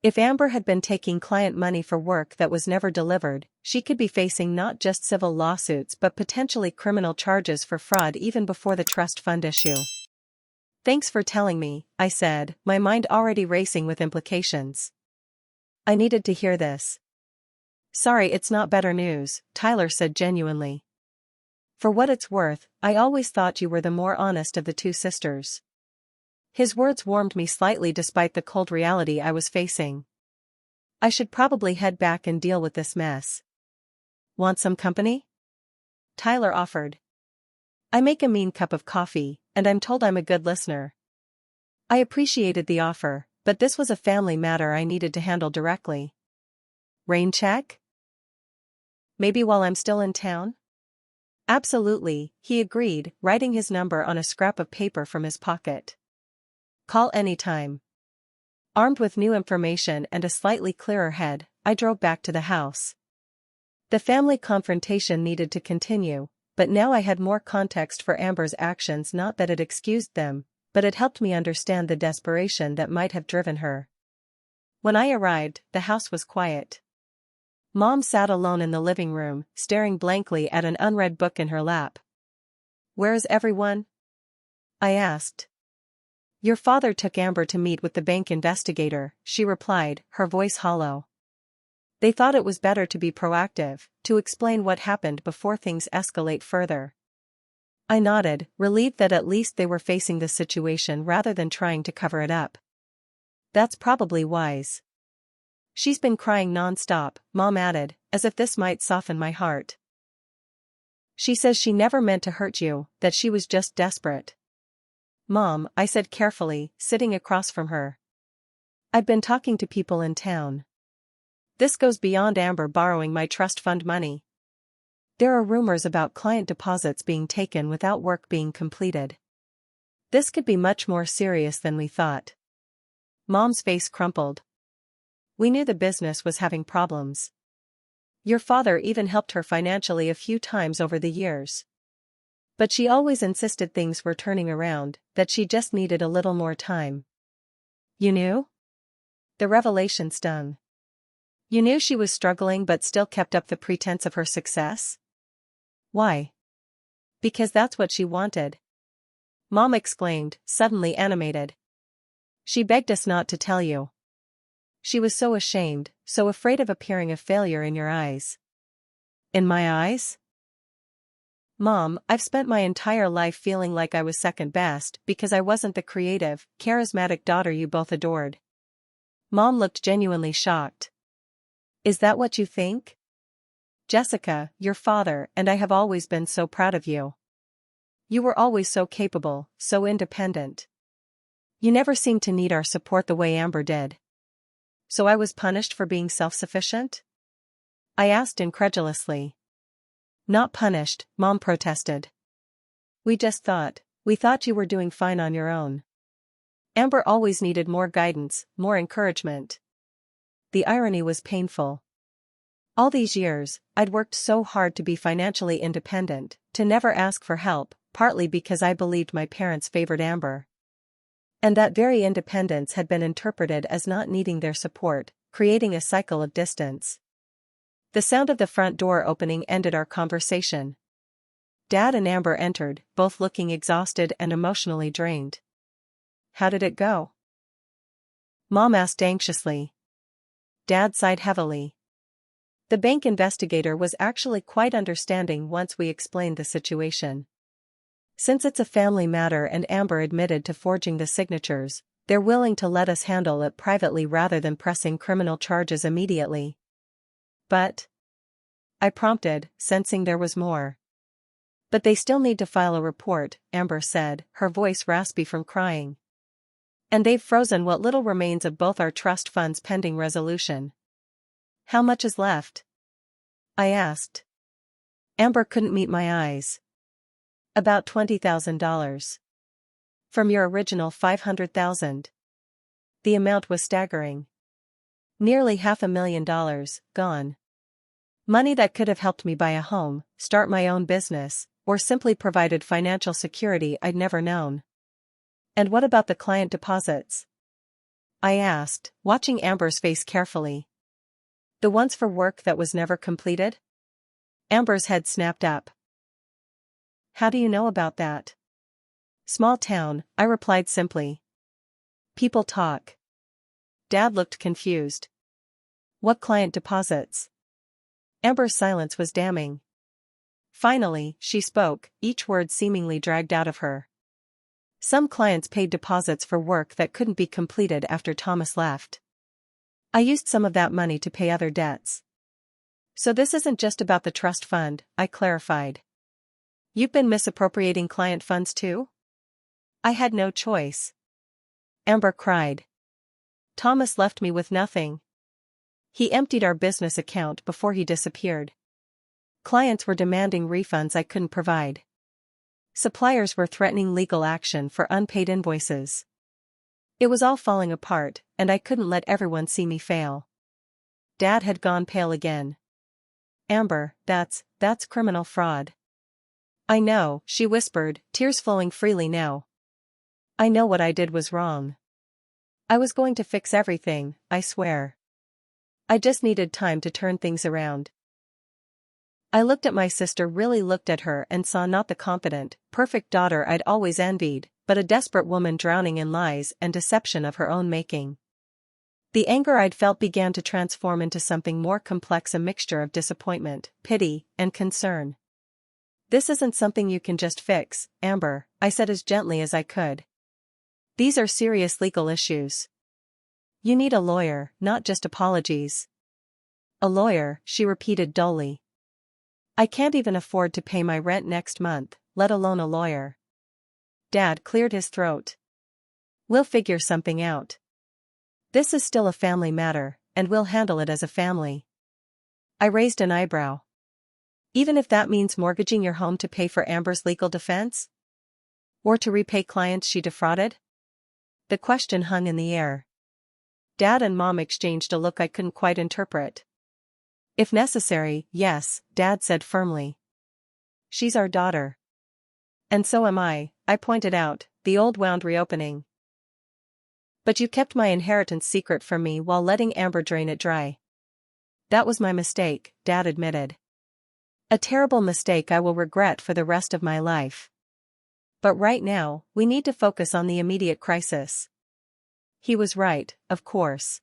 If Amber had been taking client money for work that was never delivered, she could be facing not just civil lawsuits but potentially criminal charges for fraud even before the trust fund issue. "Thanks for telling me," I said, my mind already racing with implications. "I needed to hear this." "Sorry, it's not better news," Tyler said genuinely. "For what it's worth, I always thought you were the more honest of the two sisters." His words warmed me slightly despite the cold reality I was facing. I should probably head back and deal with this mess. "Want some company?" Tyler offered. "I make a mean cup of coffee, and I'm told I'm a good listener." I appreciated the offer, but this was a family matter I needed to handle directly. "Rain check? Maybe while I'm still in town?" "Absolutely," he agreed, writing his number on a scrap of paper from his pocket. "Call anytime." Armed with new information and a slightly clearer head, I drove back to the house. The family confrontation needed to continue, but now I had more context for Amber's actions. Not that it excused them, but it helped me understand the desperation that might have driven her. When I arrived, the house was quiet. Mom sat alone in the living room, staring blankly at an unread book in her lap. "Where's everyone?" I asked. "Your father took Amber to meet with the bank investigator," she replied, her voice hollow. "They thought it was better to be proactive, to explain what happened before things escalate further." I nodded, relieved that at least they were facing the situation rather than trying to cover it up. "That's probably wise." "She's been crying non-stop," Mom added, as if this might soften my heart. "She says she never meant to hurt you, that she was just desperate." "Mom," I said carefully, sitting across from her. "I've been talking to people in town. This goes beyond Amber borrowing my trust fund money. There are rumors about client deposits being taken without work being completed. This could be much more serious than we thought." Mom's face crumpled. "We knew the business was having problems. Your father even helped her financially a few times over the years. But she always insisted things were turning around, that she just needed a little more time." "You knew?" The revelation stung. "You knew she was struggling but still kept up the pretense of her success?" "Why?" "Because that's what she wanted," Mom exclaimed, suddenly animated. "She begged us not to tell you. She was so ashamed, so afraid of appearing a failure in your eyes." "In my eyes?" "Mom, I've spent my entire life feeling like I was second best because I wasn't the creative, charismatic daughter you both adored." Mom looked genuinely shocked. "Is that what you think?" "Jessica, your father and I have always been so proud of you. You were always so capable, so independent. You never seemed to need our support the way Amber did." "So I was punished for being self-sufficient?" I asked incredulously. "Not punished," Mom protested. We thought you were doing fine on your own. Amber always needed more guidance, more encouragement." The irony was painful. All these years, I'd worked so hard to be financially independent, to never ask for help, partly because I believed my parents favored Amber. And that very independence had been interpreted as not needing their support, creating a cycle of distance. The sound of the front door opening ended our conversation. Dad and Amber entered, both looking exhausted and emotionally drained. "How did it go?" Mom asked anxiously. Dad sighed heavily. The bank investigator was actually quite understanding once we explained the situation. Since it's a family matter and Amber admitted to forging the signatures, they're willing to let us handle it privately rather than pressing criminal charges immediately. "But," I prompted, sensing there was more. "But they still need to file a report," Amber said, her voice raspy from crying. "And they've frozen what little remains of both our trust funds pending resolution." "How much is left?" I asked. Amber couldn't meet my eyes. "About $20,000. From your original $500,000. The amount was staggering. Nearly $500,000 gone. Money that could have helped me buy a home, start my own business, or simply provided financial security I'd never known." "And what about the client deposits?" I asked, watching Amber's face carefully. The ones for work that was never completed? Amber's head snapped up. How do you know about that? Small town, I replied simply. People talk. Dad looked confused. What client deposits? Amber's silence was damning. Finally, she spoke, each word seemingly dragged out of her. Some clients paid deposits for work that couldn't be completed after Thomas left. I used some of that money to pay other debts. So this isn't just about the trust fund, I clarified. You've been misappropriating client funds too? I had no choice. Amber cried. Thomas left me with nothing. He emptied our business account before he disappeared. Clients were demanding refunds I couldn't provide. Suppliers were threatening legal action for unpaid invoices. It was all falling apart, and I couldn't let everyone see me fail. Dad had gone pale again. Amber, that's criminal fraud. I know, she whispered, tears flowing freely now. I know what I did was wrong. I was going to fix everything, I swear. I just needed time to turn things around. I looked at my sister, really looked at her, and saw not the confident, perfect daughter I'd always envied, but a desperate woman drowning in lies and deception of her own making. The anger I'd felt began to transform into something more complex, a mixture of disappointment, pity, and concern. This isn't something you can just fix, Amber, I said as gently as I could. These are serious legal issues. You need a lawyer, not just apologies. A lawyer, she repeated dully. I can't even afford to pay my rent next month, let alone a lawyer. Dad cleared his throat. We'll figure something out. This is still a family matter, and we'll handle it as a family. I raised an eyebrow. Even if that means mortgaging your home to pay for Amber's legal defense? Or to repay clients she defrauded? The question hung in the air. Dad and Mom exchanged a look I couldn't quite interpret. If necessary, yes, Dad said firmly. She's our daughter. And so am I pointed out, the old wound reopening. But you kept my inheritance secret from me while letting Amber drain it dry. That was my mistake, Dad admitted. A terrible mistake I will regret for the rest of my life. But right now, we need to focus on the immediate crisis. He was right, of course.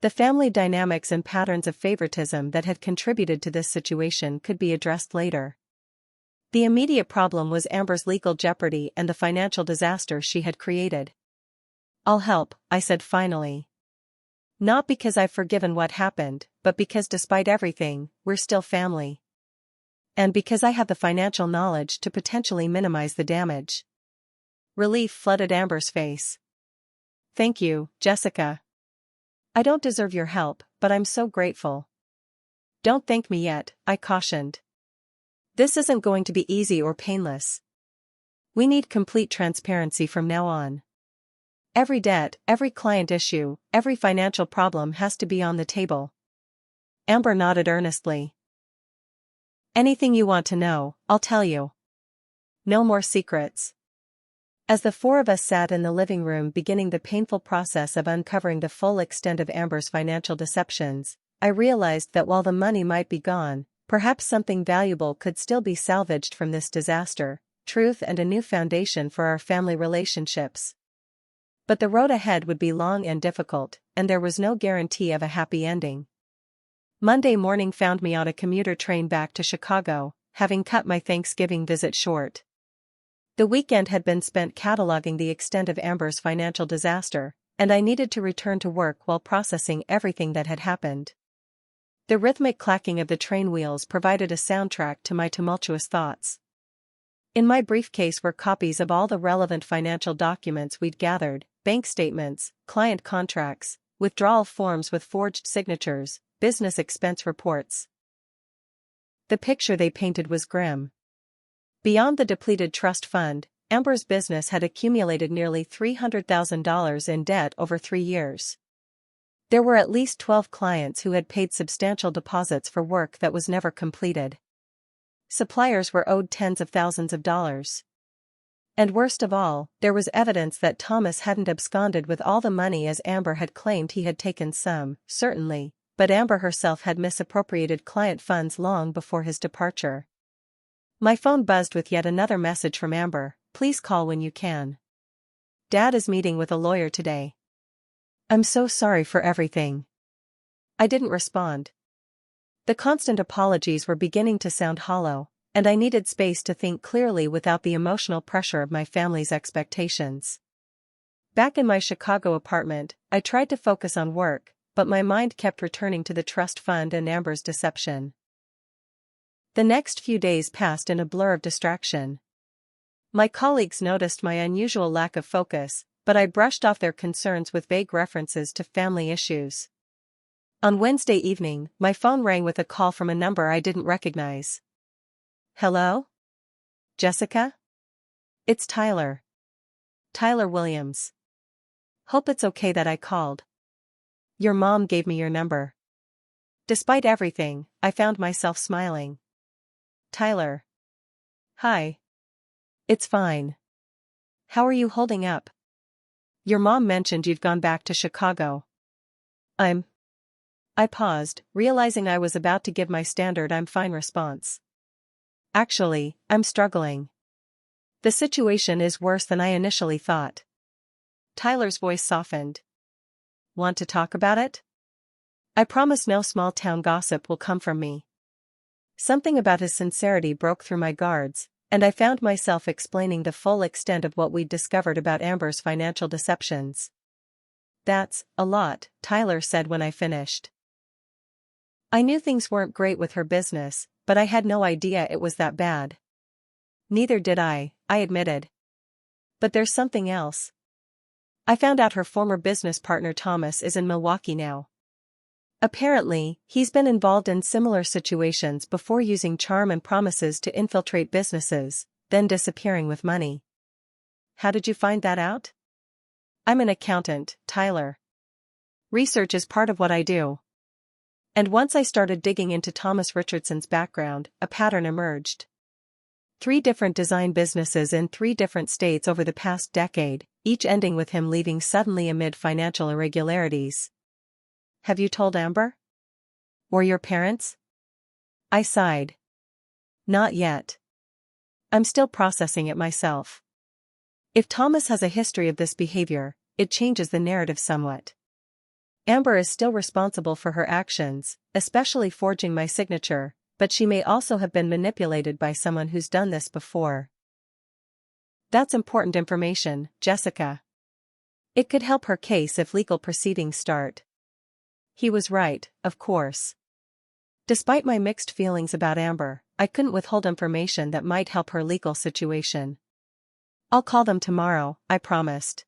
The family dynamics and patterns of favoritism that had contributed to this situation could be addressed later. The immediate problem was Amber's legal jeopardy and the financial disaster she had created. I'll help, I said finally. Not because I've forgiven what happened, but because despite everything, we're still family. And because I have the financial knowledge to potentially minimize the damage. Relief flooded Amber's face. Thank you, Jessica. I don't deserve your help, but I'm so grateful. Don't thank me yet, I cautioned. This isn't going to be easy or painless. We need complete transparency from now on. Every debt, every client issue, every financial problem has to be on the table. Amber nodded earnestly. Anything you want to know, I'll tell you. No more secrets. As the four of us sat in the living room beginning the painful process of uncovering the full extent of Amber's financial deceptions, I realized that while the money might be gone, perhaps something valuable could still be salvaged from this disaster, truth and a new foundation for our family relationships. But the road ahead would be long and difficult, and there was no guarantee of a happy ending. Monday morning found me on a commuter train back to Chicago, having cut my Thanksgiving visit short. The weekend had been spent cataloging the extent of Amber's financial disaster, and I needed to return to work while processing everything that had happened. The rhythmic clacking of the train wheels provided a soundtrack to my tumultuous thoughts. In my briefcase were copies of all the relevant financial documents we'd gathered, bank statements, client contracts, withdrawal forms with forged signatures, business expense reports. The picture they painted was grim. Beyond the depleted trust fund, Amber's business had accumulated nearly $300,000 in debt over 3 years. There were at least 12 clients who had paid substantial deposits for work that was never completed. Suppliers were owed tens of thousands of dollars. And worst of all, there was evidence that Thomas hadn't absconded with all the money as Amber had claimed he had taken some, certainly, but Amber herself had misappropriated client funds long before his departure. My phone buzzed with yet another message from Amber. Please call when you can. Dad is meeting with a lawyer today. I'm so sorry for everything. I didn't respond. The constant apologies were beginning to sound hollow, and I needed space to think clearly without the emotional pressure of my family's expectations. Back in my Chicago apartment, I tried to focus on work, but my mind kept returning to the trust fund and Amber's deception. The next few days passed in a blur of distraction. My colleagues noticed my unusual lack of focus, but I brushed off their concerns with vague references to family issues. On Wednesday evening, my phone rang with a call from a number I didn't recognize. Hello? Jessica? It's Tyler. Tyler Williams. Hope it's okay that I called. Your mom gave me your number. Despite everything, I found myself smiling. Tyler. Hi. It's fine. How are you holding up? Your mom mentioned you'd gone back to Chicago. I paused, realizing I was about to give my standard "I'm fine" response. Actually, I'm struggling. The situation is worse than I initially thought. Tyler's voice softened. Want to talk about it? I promise no small-town gossip will come from me. Something about his sincerity broke through my guards, and I found myself explaining the full extent of what we'd discovered about Amber's financial deceptions. That's a lot, Tyler said when I finished. I knew things weren't great with her business, but I had no idea it was that bad. Neither did I admitted. But there's something else. I found out her former business partner Thomas is in Milwaukee now. Apparently, he's been involved in similar situations before, using charm and promises to infiltrate businesses, then disappearing with money. How did you find that out? I'm an accountant, Tyler. Research is part of what I do. And once I started digging into Thomas Richardson's background, a pattern emerged. 3 different design businesses in 3 different states over the past decade, each ending with him leaving suddenly amid financial irregularities. Have you told Amber? Or your parents? I sighed. Not yet. I'm still processing it myself. If Thomas has a history of this behavior, it changes the narrative somewhat. Amber is still responsible for her actions, especially forging my signature, but she may also have been manipulated by someone who's done this before. That's important information, Jessica. It could help her case if legal proceedings start. He was right, of course. Despite my mixed feelings about Amber, I couldn't withhold information that might help her legal situation. I'll call them tomorrow, I promised.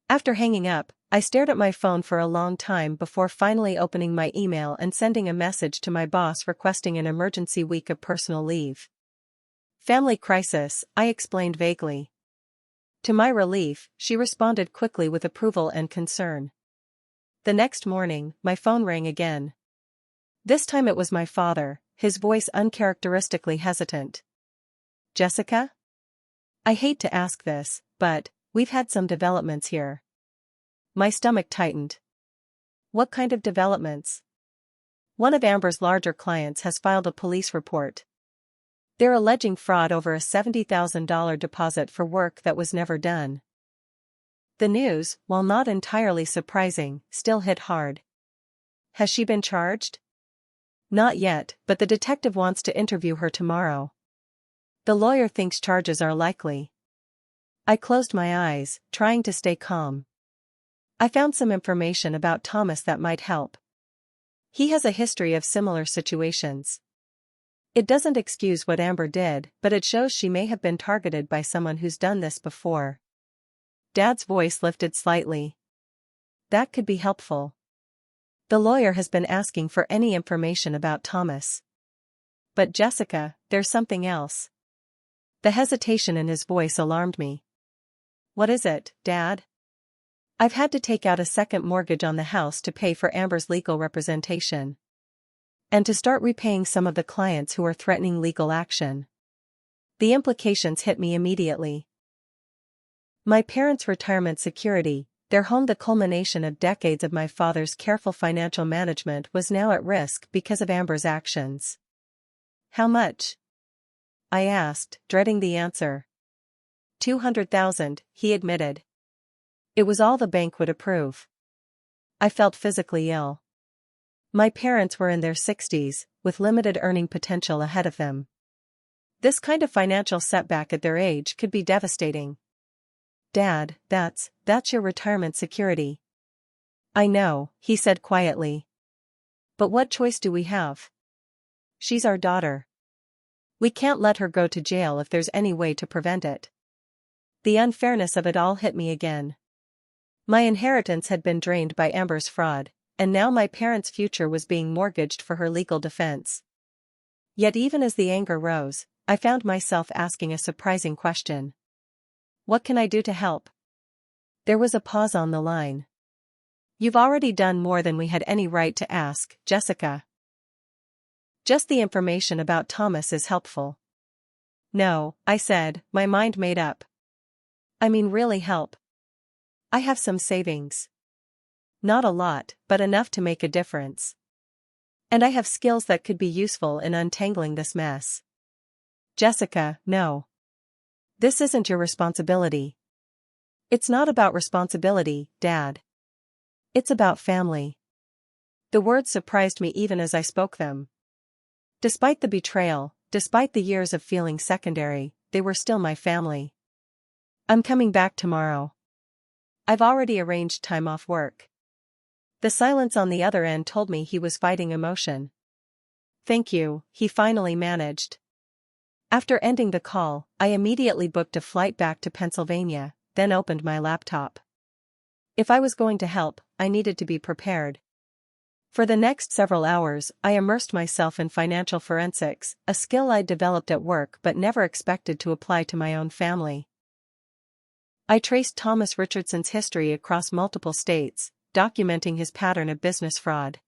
After hanging up, I stared at my phone for a long time before finally opening my email and sending a message to my boss requesting an emergency week of personal leave. Family crisis, I explained vaguely. To my relief, she responded quickly with approval and concern. The next morning, my phone rang again. This time it was my father, his voice uncharacteristically hesitant. Jessica? I hate to ask this, but we've had some developments here. My stomach tightened. What kind of developments? One of Amber's larger clients has filed a police report. They're alleging fraud over a $70,000 deposit for work that was never done. The news, while not entirely surprising, still hit hard. Has she been charged? Not yet, but the detective wants to interview her tomorrow. The lawyer thinks charges are likely. I closed my eyes, trying to stay calm. I found some information about Thomas that might help. He has a history of similar situations. It doesn't excuse what Amber did, but it shows she may have been targeted by someone who's done this before. Dad's voice lifted slightly. That could be helpful. The lawyer has been asking for any information about Thomas. But Jessica, there's something else. The hesitation in his voice alarmed me. What is it, Dad? I've had to take out a second mortgage on the house to pay for Amber's legal representation. And to start repaying some of the clients who are threatening legal action. The implications hit me immediately. My parents' retirement security, their home, the culmination of decades of my father's careful financial management, was now at risk because of Amber's actions. How much? I asked, dreading the answer. 200,000, he admitted. It was all the bank would approve. I felt physically ill. My parents were in their 60s, with limited earning potential ahead of them. This kind of financial setback at their age could be devastating. Dad, that's your retirement security. I know, he said quietly. But what choice do we have? She's our daughter. We can't let her go to jail if there's any way to prevent it. The unfairness of it all hit me again. My inheritance had been drained by Amber's fraud, and now my parents' future was being mortgaged for her legal defense. Yet even as the anger rose, I found myself asking a surprising question. What can I do to help? There was a pause on the line. You've already done more than we had any right to ask, Jessica. Just the information about Thomas is helpful. No, I said, my mind made up. I mean, really help. I have some savings. Not a lot, but enough to make a difference. And I have skills that could be useful in untangling this mess. Jessica, no. This isn't your responsibility. It's not about responsibility, Dad. It's about family. The words surprised me even as I spoke them. Despite the betrayal, despite the years of feeling secondary, they were still my family. I'm coming back tomorrow. I've already arranged time off work. The silence on the other end told me he was fighting emotion. Thank you, he finally managed. After ending the call, I immediately booked a flight back to Pennsylvania, then opened my laptop. If I was going to help, I needed to be prepared. For the next several hours, I immersed myself in financial forensics, a skill I'd developed at work but never expected to apply to my own family. I traced Thomas Richardson's history across multiple states, documenting his pattern of business fraud.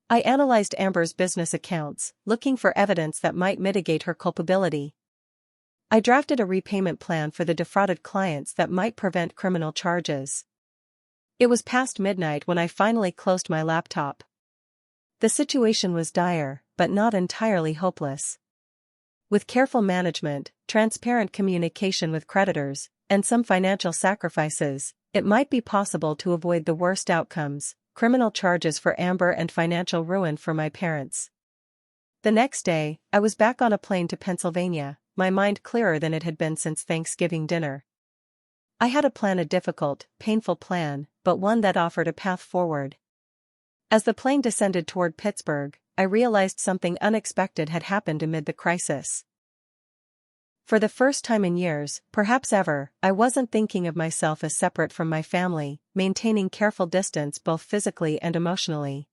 I analyzed Amber's business accounts, looking for evidence that might mitigate her culpability. I drafted a repayment plan for the defrauded clients that might prevent criminal charges. It was past midnight when I finally closed my laptop. The situation was dire, but not entirely hopeless. With careful management, transparent communication with creditors, and some financial sacrifices, it might be possible to avoid the worst outcomes: criminal charges for Amber and financial ruin for my parents. The next day, I was back on a plane to Pennsylvania, my mind clearer than it had been since Thanksgiving dinner. I had a plan, a difficult, painful plan, but one that offered a path forward. As the plane descended toward Pittsburgh, I realized something unexpected had happened amid the crisis. For the first time in years, perhaps ever, I wasn't thinking of myself as separate from my family, maintaining careful distance both physically and emotionally.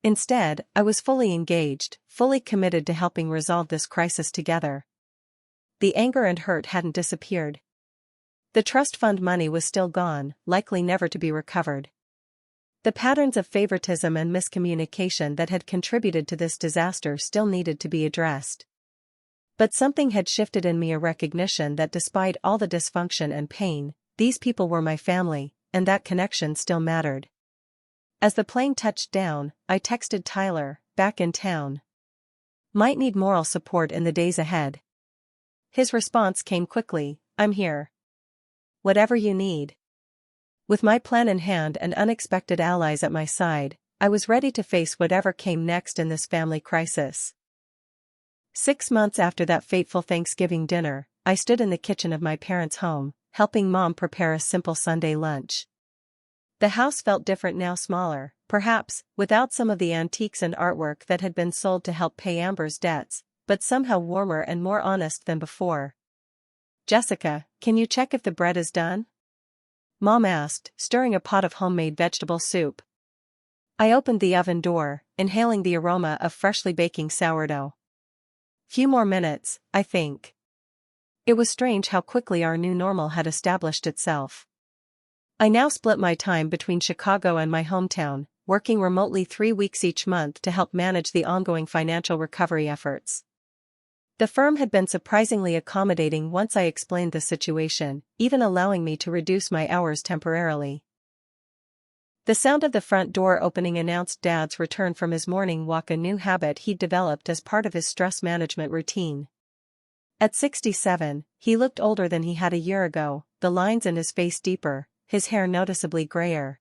Instead, I was fully engaged, fully committed to helping resolve this crisis together. The anger and hurt hadn't disappeared. The trust fund money was still gone, likely never to be recovered. The patterns of favoritism and miscommunication that had contributed to this disaster still needed to be addressed. But something had shifted in me, a recognition that despite all the dysfunction and pain, these people were my family, and that connection still mattered. As the plane touched down, I texted Tyler, back in town. Might need moral support in the days ahead. His response came quickly: I'm here. Whatever you need. With my plan in hand and unexpected allies at my side, I was ready to face whatever came next in this family crisis. 6 months after that fateful Thanksgiving dinner, I stood in the kitchen of my parents' home, helping Mom prepare a simple Sunday lunch. The house felt different now, smaller, perhaps, without some of the antiques and artwork that had been sold to help pay Amber's debts, but somehow warmer and more honest than before. Jessica, can you check if the bread is done? Mom asked, stirring a pot of homemade vegetable soup. I opened the oven door, inhaling the aroma of freshly baking sourdough. Few more minutes, I think. It was strange how quickly our new normal had established itself. I now split my time between Chicago and my hometown, working remotely 3 weeks each month to help manage the ongoing financial recovery efforts. The firm had been surprisingly accommodating once I explained the situation, even allowing me to reduce my hours temporarily. The sound of the front door opening announced Dad's return from his morning walk, a new habit he'd developed as part of his stress management routine. At 67, he looked older than he had a year ago, the lines in his face deeper, his hair noticeably grayer.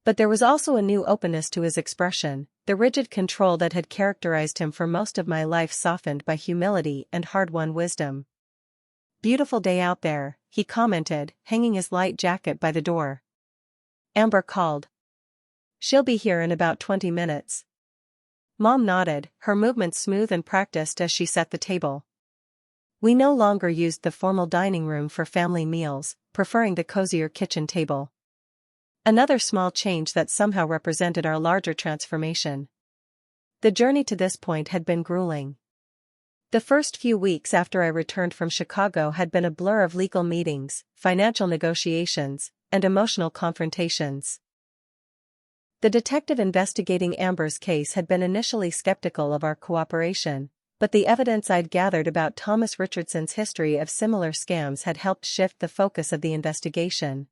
But there was also a new openness to his expression, the rigid control that had characterized him for most of my life softened by humility and hard-won wisdom. "Beautiful day out there," he commented, hanging his light jacket by the door. Amber called. "She'll be here in about 20 minutes. Mom nodded, her movements smooth and practiced as she set the table. We no longer used the formal dining room for family meals, preferring the cozier kitchen table. Another small change that somehow represented our larger transformation. The journey to this point had been grueling. The first few weeks after I returned from Chicago had been a blur of legal meetings, financial negotiations, and emotional confrontations. The detective investigating Amber's case had been initially skeptical of our cooperation, but the evidence I'd gathered about Thomas Richardson's history of similar scams had helped shift the focus of the investigation.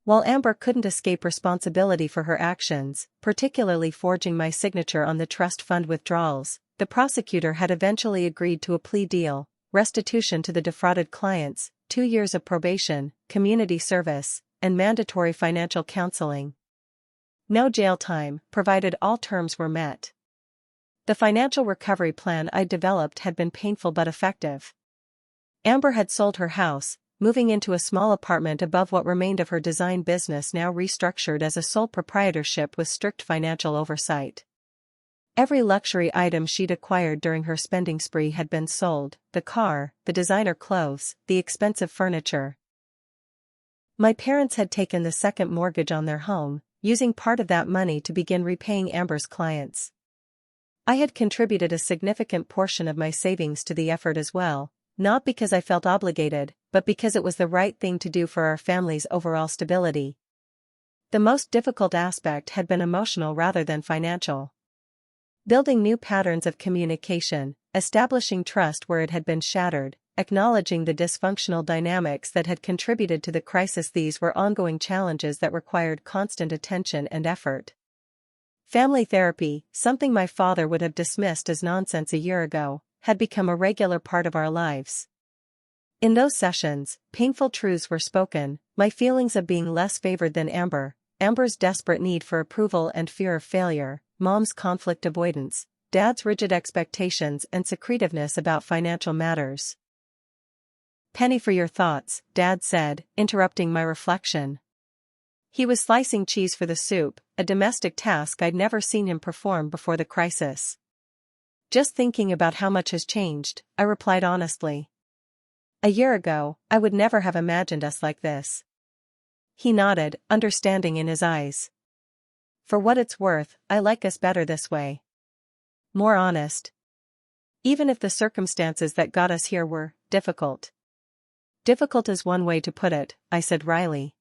While Amber couldn't escape responsibility for her actions, particularly forging my signature on the trust fund withdrawals, the prosecutor had eventually agreed to a plea deal, restitution to the defrauded clients, 2 years of probation, community service, and mandatory financial counseling. No jail time, provided all terms were met. The financial recovery plan I'd developed had been painful but effective. Amber had sold her house, moving into a small apartment above what remained of her design business, now restructured as a sole proprietorship with strict financial oversight. Every luxury item she'd acquired during her spending spree had been sold: the car, the designer clothes, the expensive furniture. My parents had taken the second mortgage on their home, using part of that money to begin repaying Amber's clients. I had contributed a significant portion of my savings to the effort as well, not because I felt obligated, but because it was the right thing to do for our family's overall stability. The most difficult aspect had been emotional rather than financial. Building new patterns of communication, establishing trust where it had been shattered, acknowledging the dysfunctional dynamics that had contributed to the crisis. These were ongoing challenges that required constant attention and effort. Family therapy, something my father would have dismissed as nonsense a year ago, had become a regular part of our lives. In those sessions, painful truths were spoken: my feelings of being less favored than Amber, Amber's desperate need for approval and fear of failure, Mom's conflict avoidance, Dad's rigid expectations and secretiveness about financial matters. "Penny for your thoughts," Dad said, interrupting my reflection. He was slicing cheese for the soup, a domestic task I'd never seen him perform before the crisis. "Just thinking about how much has changed," I replied honestly. "A year ago, I would never have imagined us like this." He nodded, understanding in his eyes. "For what it's worth, I like us better this way. More honest. Even if the circumstances that got us here were difficult." "Difficult is one way to put it," I said wryly.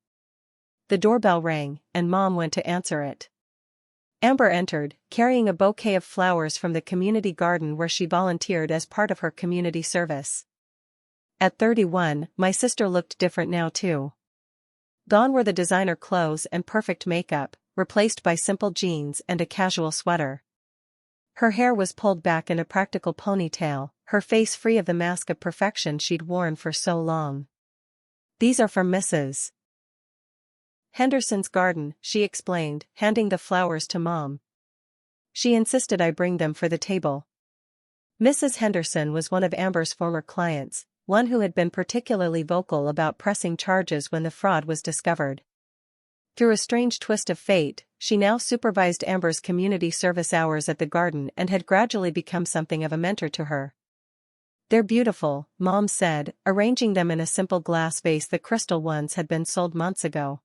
The doorbell rang, and Mom went to answer it. Amber entered, carrying a bouquet of flowers from the community garden where she volunteered as part of her community service. At 31, my sister looked different now too. Gone were the designer clothes and perfect makeup, replaced by simple jeans and a casual sweater. Her hair was pulled back in a practical ponytail, her face free of the mask of perfection she'd worn for so long. "These are from Mrs. Henderson's garden," she explained, handing the flowers to Mom. "She insisted I bring them for the table." Mrs. Henderson was one of Amber's former clients, one who had been particularly vocal about pressing charges when the fraud was discovered. Through a strange twist of fate, she now supervised Amber's community service hours at the garden and had gradually become something of a mentor to her. "They're beautiful," Mom said, arranging them in a simple glass vase. The crystal ones had been sold months ago.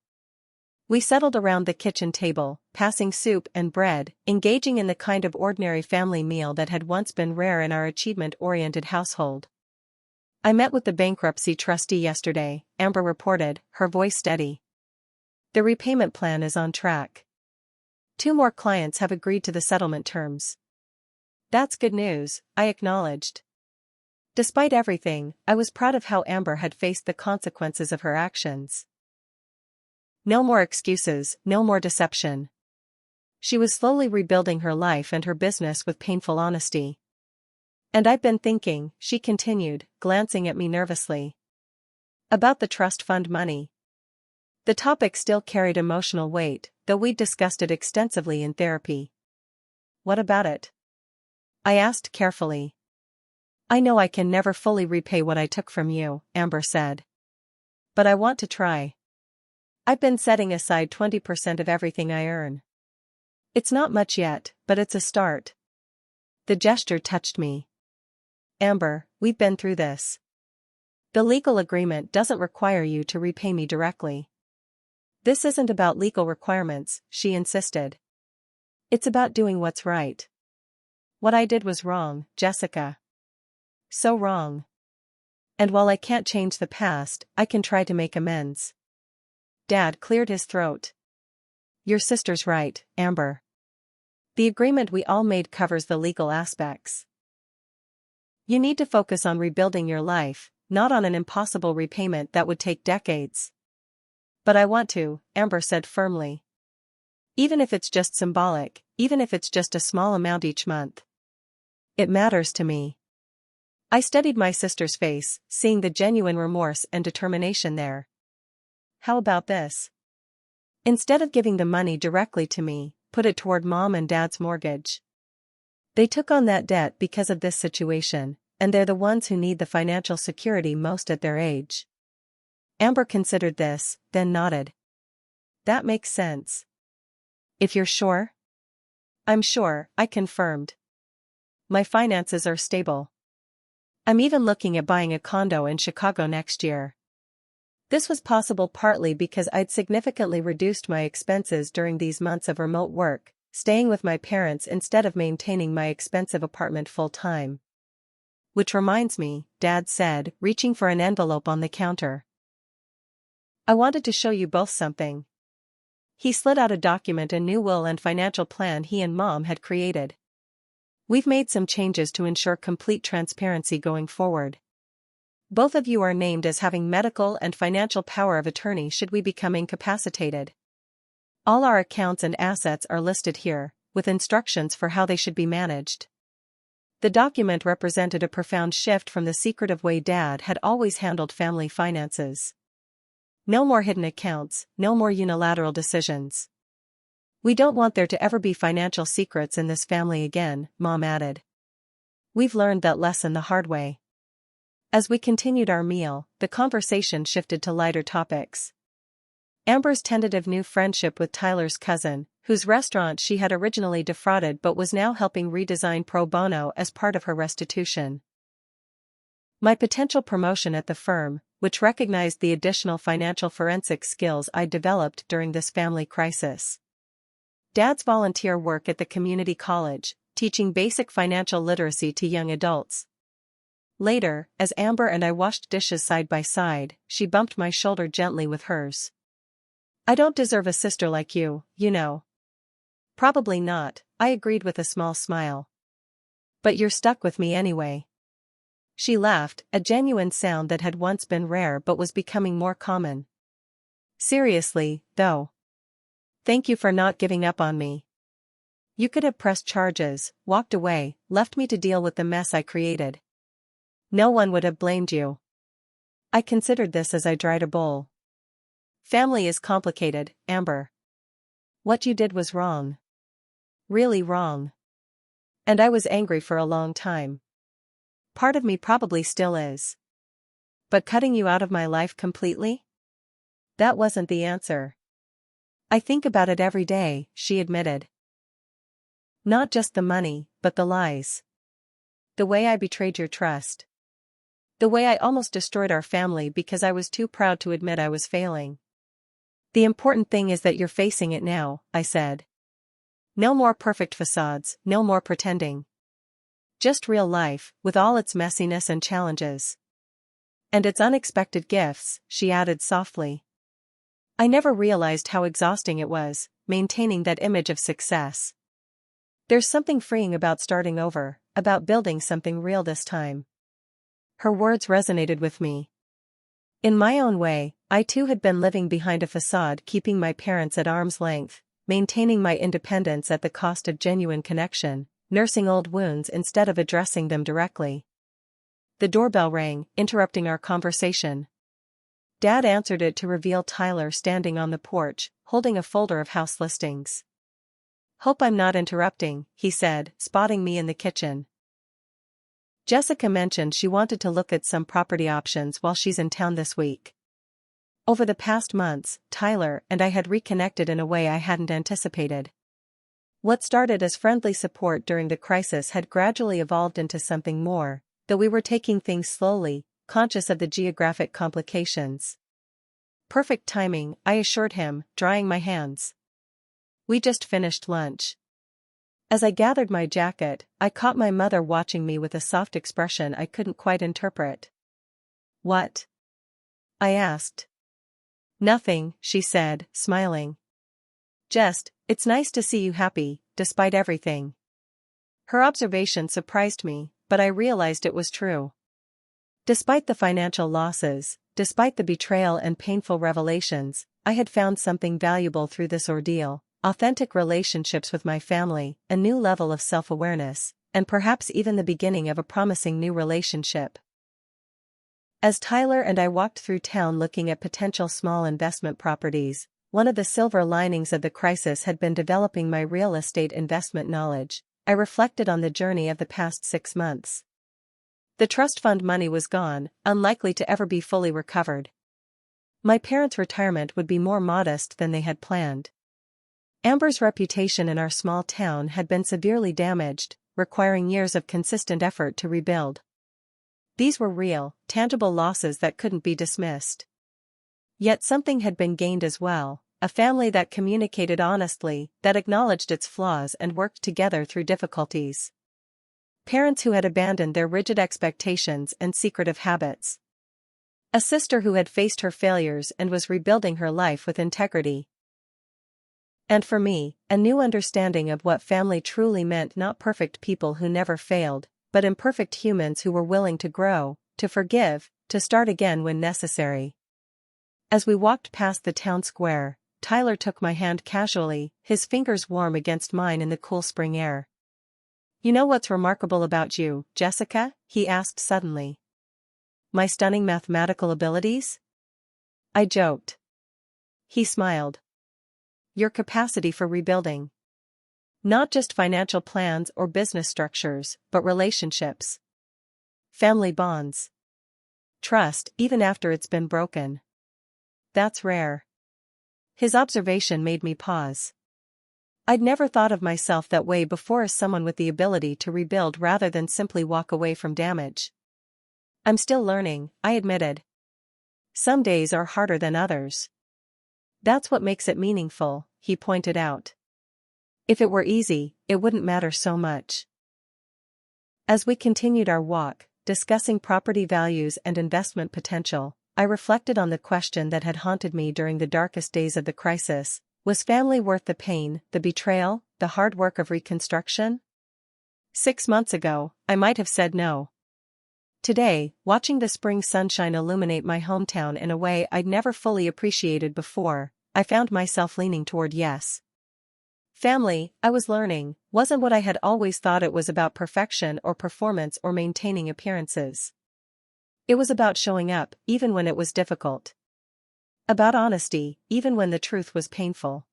We settled around the kitchen table, passing soup and bread, engaging in the kind of ordinary family meal that had once been rare in our achievement-oriented household. "I met with the bankruptcy trustee yesterday," Amber reported, her voice steady. "The repayment plan is on track. 2 more clients have agreed to the settlement terms." "That's good news," I acknowledged. Despite everything, I was proud of how Amber had faced the consequences of her actions. No more excuses, no more deception. She was slowly rebuilding her life and her business with painful honesty. And I've been thinking, she continued, glancing at me nervously, about the trust fund money. The topic still carried emotional weight, though we'd discussed it extensively in therapy. What about it? I asked carefully. I know I can never fully repay what I took from you, Amber said. But I want to try. I've been setting aside 20% of everything I earn. It's not much yet, but it's a start. The gesture touched me. Amber, we've been through this. The legal agreement doesn't require you to repay me directly. This isn't about legal requirements, she insisted. It's about doing what's right. What I did was wrong, Jessica. So wrong. And while I can't change the past, I can try to make amends. Dad cleared his throat. Your sister's right, Amber. The agreement we all made covers the legal aspects. You need to focus on rebuilding your life, not on an impossible repayment that would take decades. But I want to, Amber said firmly. Even if it's just symbolic, even if it's just a small amount each month. It matters to me. I studied my sister's face, seeing the genuine remorse and determination there. How about this? Instead of giving the money directly to me, put it toward Mom and Dad's mortgage. They took on that debt because of this situation, and they're the ones who need the financial security most at their age. Amber considered this, then nodded. That makes sense. If you're sure? I'm sure, I confirmed. My finances are stable. I'm even looking at buying a condo in Chicago next year. This was possible partly because I'd significantly reduced my expenses during these months of remote work, staying with my parents instead of maintaining my expensive apartment full-time. Which reminds me, Dad said, reaching for an envelope on the counter. I wanted to show you both something. He slid out a document, a new will and financial plan he and Mom had created. We've made some changes to ensure complete transparency going forward. Both of you are named as having medical and financial power of attorney should we become incapacitated. All our accounts and assets are listed here, with instructions for how they should be managed. The document represented a profound shift from the secretive way Dad had always handled family finances. No more hidden accounts, no more unilateral decisions. We don't want there to ever be financial secrets in this family again, Mom added. We've learned that lesson the hard way. As we continued our meal, the conversation shifted to lighter topics. Amber's tentative new friendship with Tyler's cousin, whose restaurant she had originally defrauded but was now helping redesign pro bono as part of her restitution. My potential promotion at the firm, which recognized the additional financial forensic skills I'd developed during this family crisis. Dad's volunteer work at the community college, teaching basic financial literacy to young adults. Later, as Amber and I washed dishes side by side, she bumped my shoulder gently with hers. I don't deserve a sister like you, you know. Probably not, I agreed with a small smile. But you're stuck with me anyway. She laughed, a genuine sound that had once been rare but was becoming more common. Seriously, though. Thank you for not giving up on me. You could have pressed charges, walked away, left me to deal with the mess I created. No one would have blamed you. I considered this as I dried a bowl. Family is complicated, Amber. What you did was wrong. Really wrong. And I was angry for a long time. Part of me probably still is. But cutting you out of my life completely? That wasn't the answer. I think about it every day, she admitted. Not just the money, but the lies. The way I betrayed your trust. The way I almost destroyed our family because I was too proud to admit I was failing. The important thing is that you're facing it now, I said. No more perfect facades, no more pretending. Just real life, with all its messiness and challenges. And its unexpected gifts, she added softly. I never realized how exhausting it was, maintaining that image of success. There's something freeing about starting over, about building something real this time. Her words resonated with me. In my own way, I too had been living behind a facade, keeping my parents at arm's length, maintaining my independence at the cost of genuine connection, nursing old wounds instead of addressing them directly. The doorbell rang, interrupting our conversation. Dad answered it to reveal Tyler standing on the porch, holding a folder of house listings. "Hope I'm not interrupting," he said, spotting me in the kitchen. "Jessica mentioned she wanted to look at some property options while she's in town this week." Over the past months, Tyler and I had reconnected in a way I hadn't anticipated. What started as friendly support during the crisis had gradually evolved into something more, though we were taking things slowly, conscious of the geographic complications. "Perfect timing," I assured him, drying my hands. "We just finished lunch." As I gathered my jacket, I caught my mother watching me with a soft expression I couldn't quite interpret. "What?" I asked. "Nothing," she said, smiling. "Just, it's nice to see you happy, despite everything." Her observation surprised me, but I realized it was true. Despite the financial losses, despite the betrayal and painful revelations, I had found something valuable through this ordeal: authentic relationships with my family, a new level of self-awareness, and perhaps even the beginning of a promising new relationship. As Tyler and I walked through town looking at potential small investment properties, one of the silver linings of the crisis had been developing my real estate investment knowledge. I reflected on the journey of the past 6 months. The trust fund money was gone, unlikely to ever be fully recovered. My parents' retirement would be more modest than they had planned. Amber's reputation in our small town had been severely damaged, requiring years of consistent effort to rebuild. These were real, tangible losses that couldn't be dismissed. Yet something had been gained as well: a family that communicated honestly, that acknowledged its flaws and worked together through difficulties. Parents who had abandoned their rigid expectations and secretive habits. A sister who had faced her failures and was rebuilding her life with integrity. And for me, a new understanding of what family truly meant: not perfect people who never failed, but imperfect humans who were willing to grow, to forgive, to start again when necessary. As we walked past the town square, Tyler took my hand casually, his fingers warm against mine in the cool spring air. "You know what's remarkable about you, Jessica?" he asked suddenly. "My stunning mathematical abilities?" I joked. He smiled. "Your capacity for rebuilding. Not just financial plans or business structures, but relationships. Family bonds. Trust, even after it's been broken. That's rare." His observation made me pause. I'd never thought of myself that way before, as someone with the ability to rebuild rather than simply walk away from damage. "I'm still learning," I admitted. "Some days are harder than others." "That's what makes it meaningful," he pointed out. "If it were easy, it wouldn't matter so much." As we continued our walk, discussing property values and investment potential, I reflected on the question that had haunted me during the darkest days of the crisis: was family worth the pain, the betrayal, the hard work of reconstruction? 6 months ago, I might have said no. Today, watching the spring sunshine illuminate my hometown in a way I'd never fully appreciated before, I found myself leaning toward yes. Family, I was learning, wasn't what I had always thought it was: about perfection or performance or maintaining appearances. It was about showing up, even when it was difficult. About honesty, even when the truth was painful.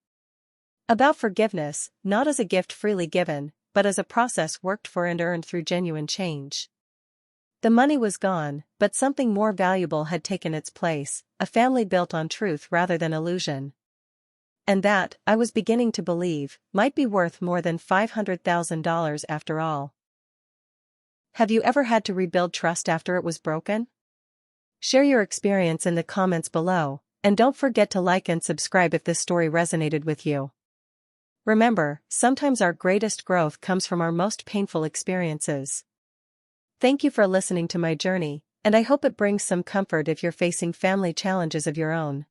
About forgiveness, not as a gift freely given, but as a process worked for and earned through genuine change. The money was gone, but something more valuable had taken its place: a family built on truth rather than illusion. And that, I was beginning to believe, might be worth more than $500,000 after all. Have you ever had to rebuild trust after it was broken? Share your experience in the comments below, and don't forget to like and subscribe if this story resonated with you. Remember, sometimes our greatest growth comes from our most painful experiences. Thank you for listening to my journey, and I hope it brings some comfort if you're facing family challenges of your own.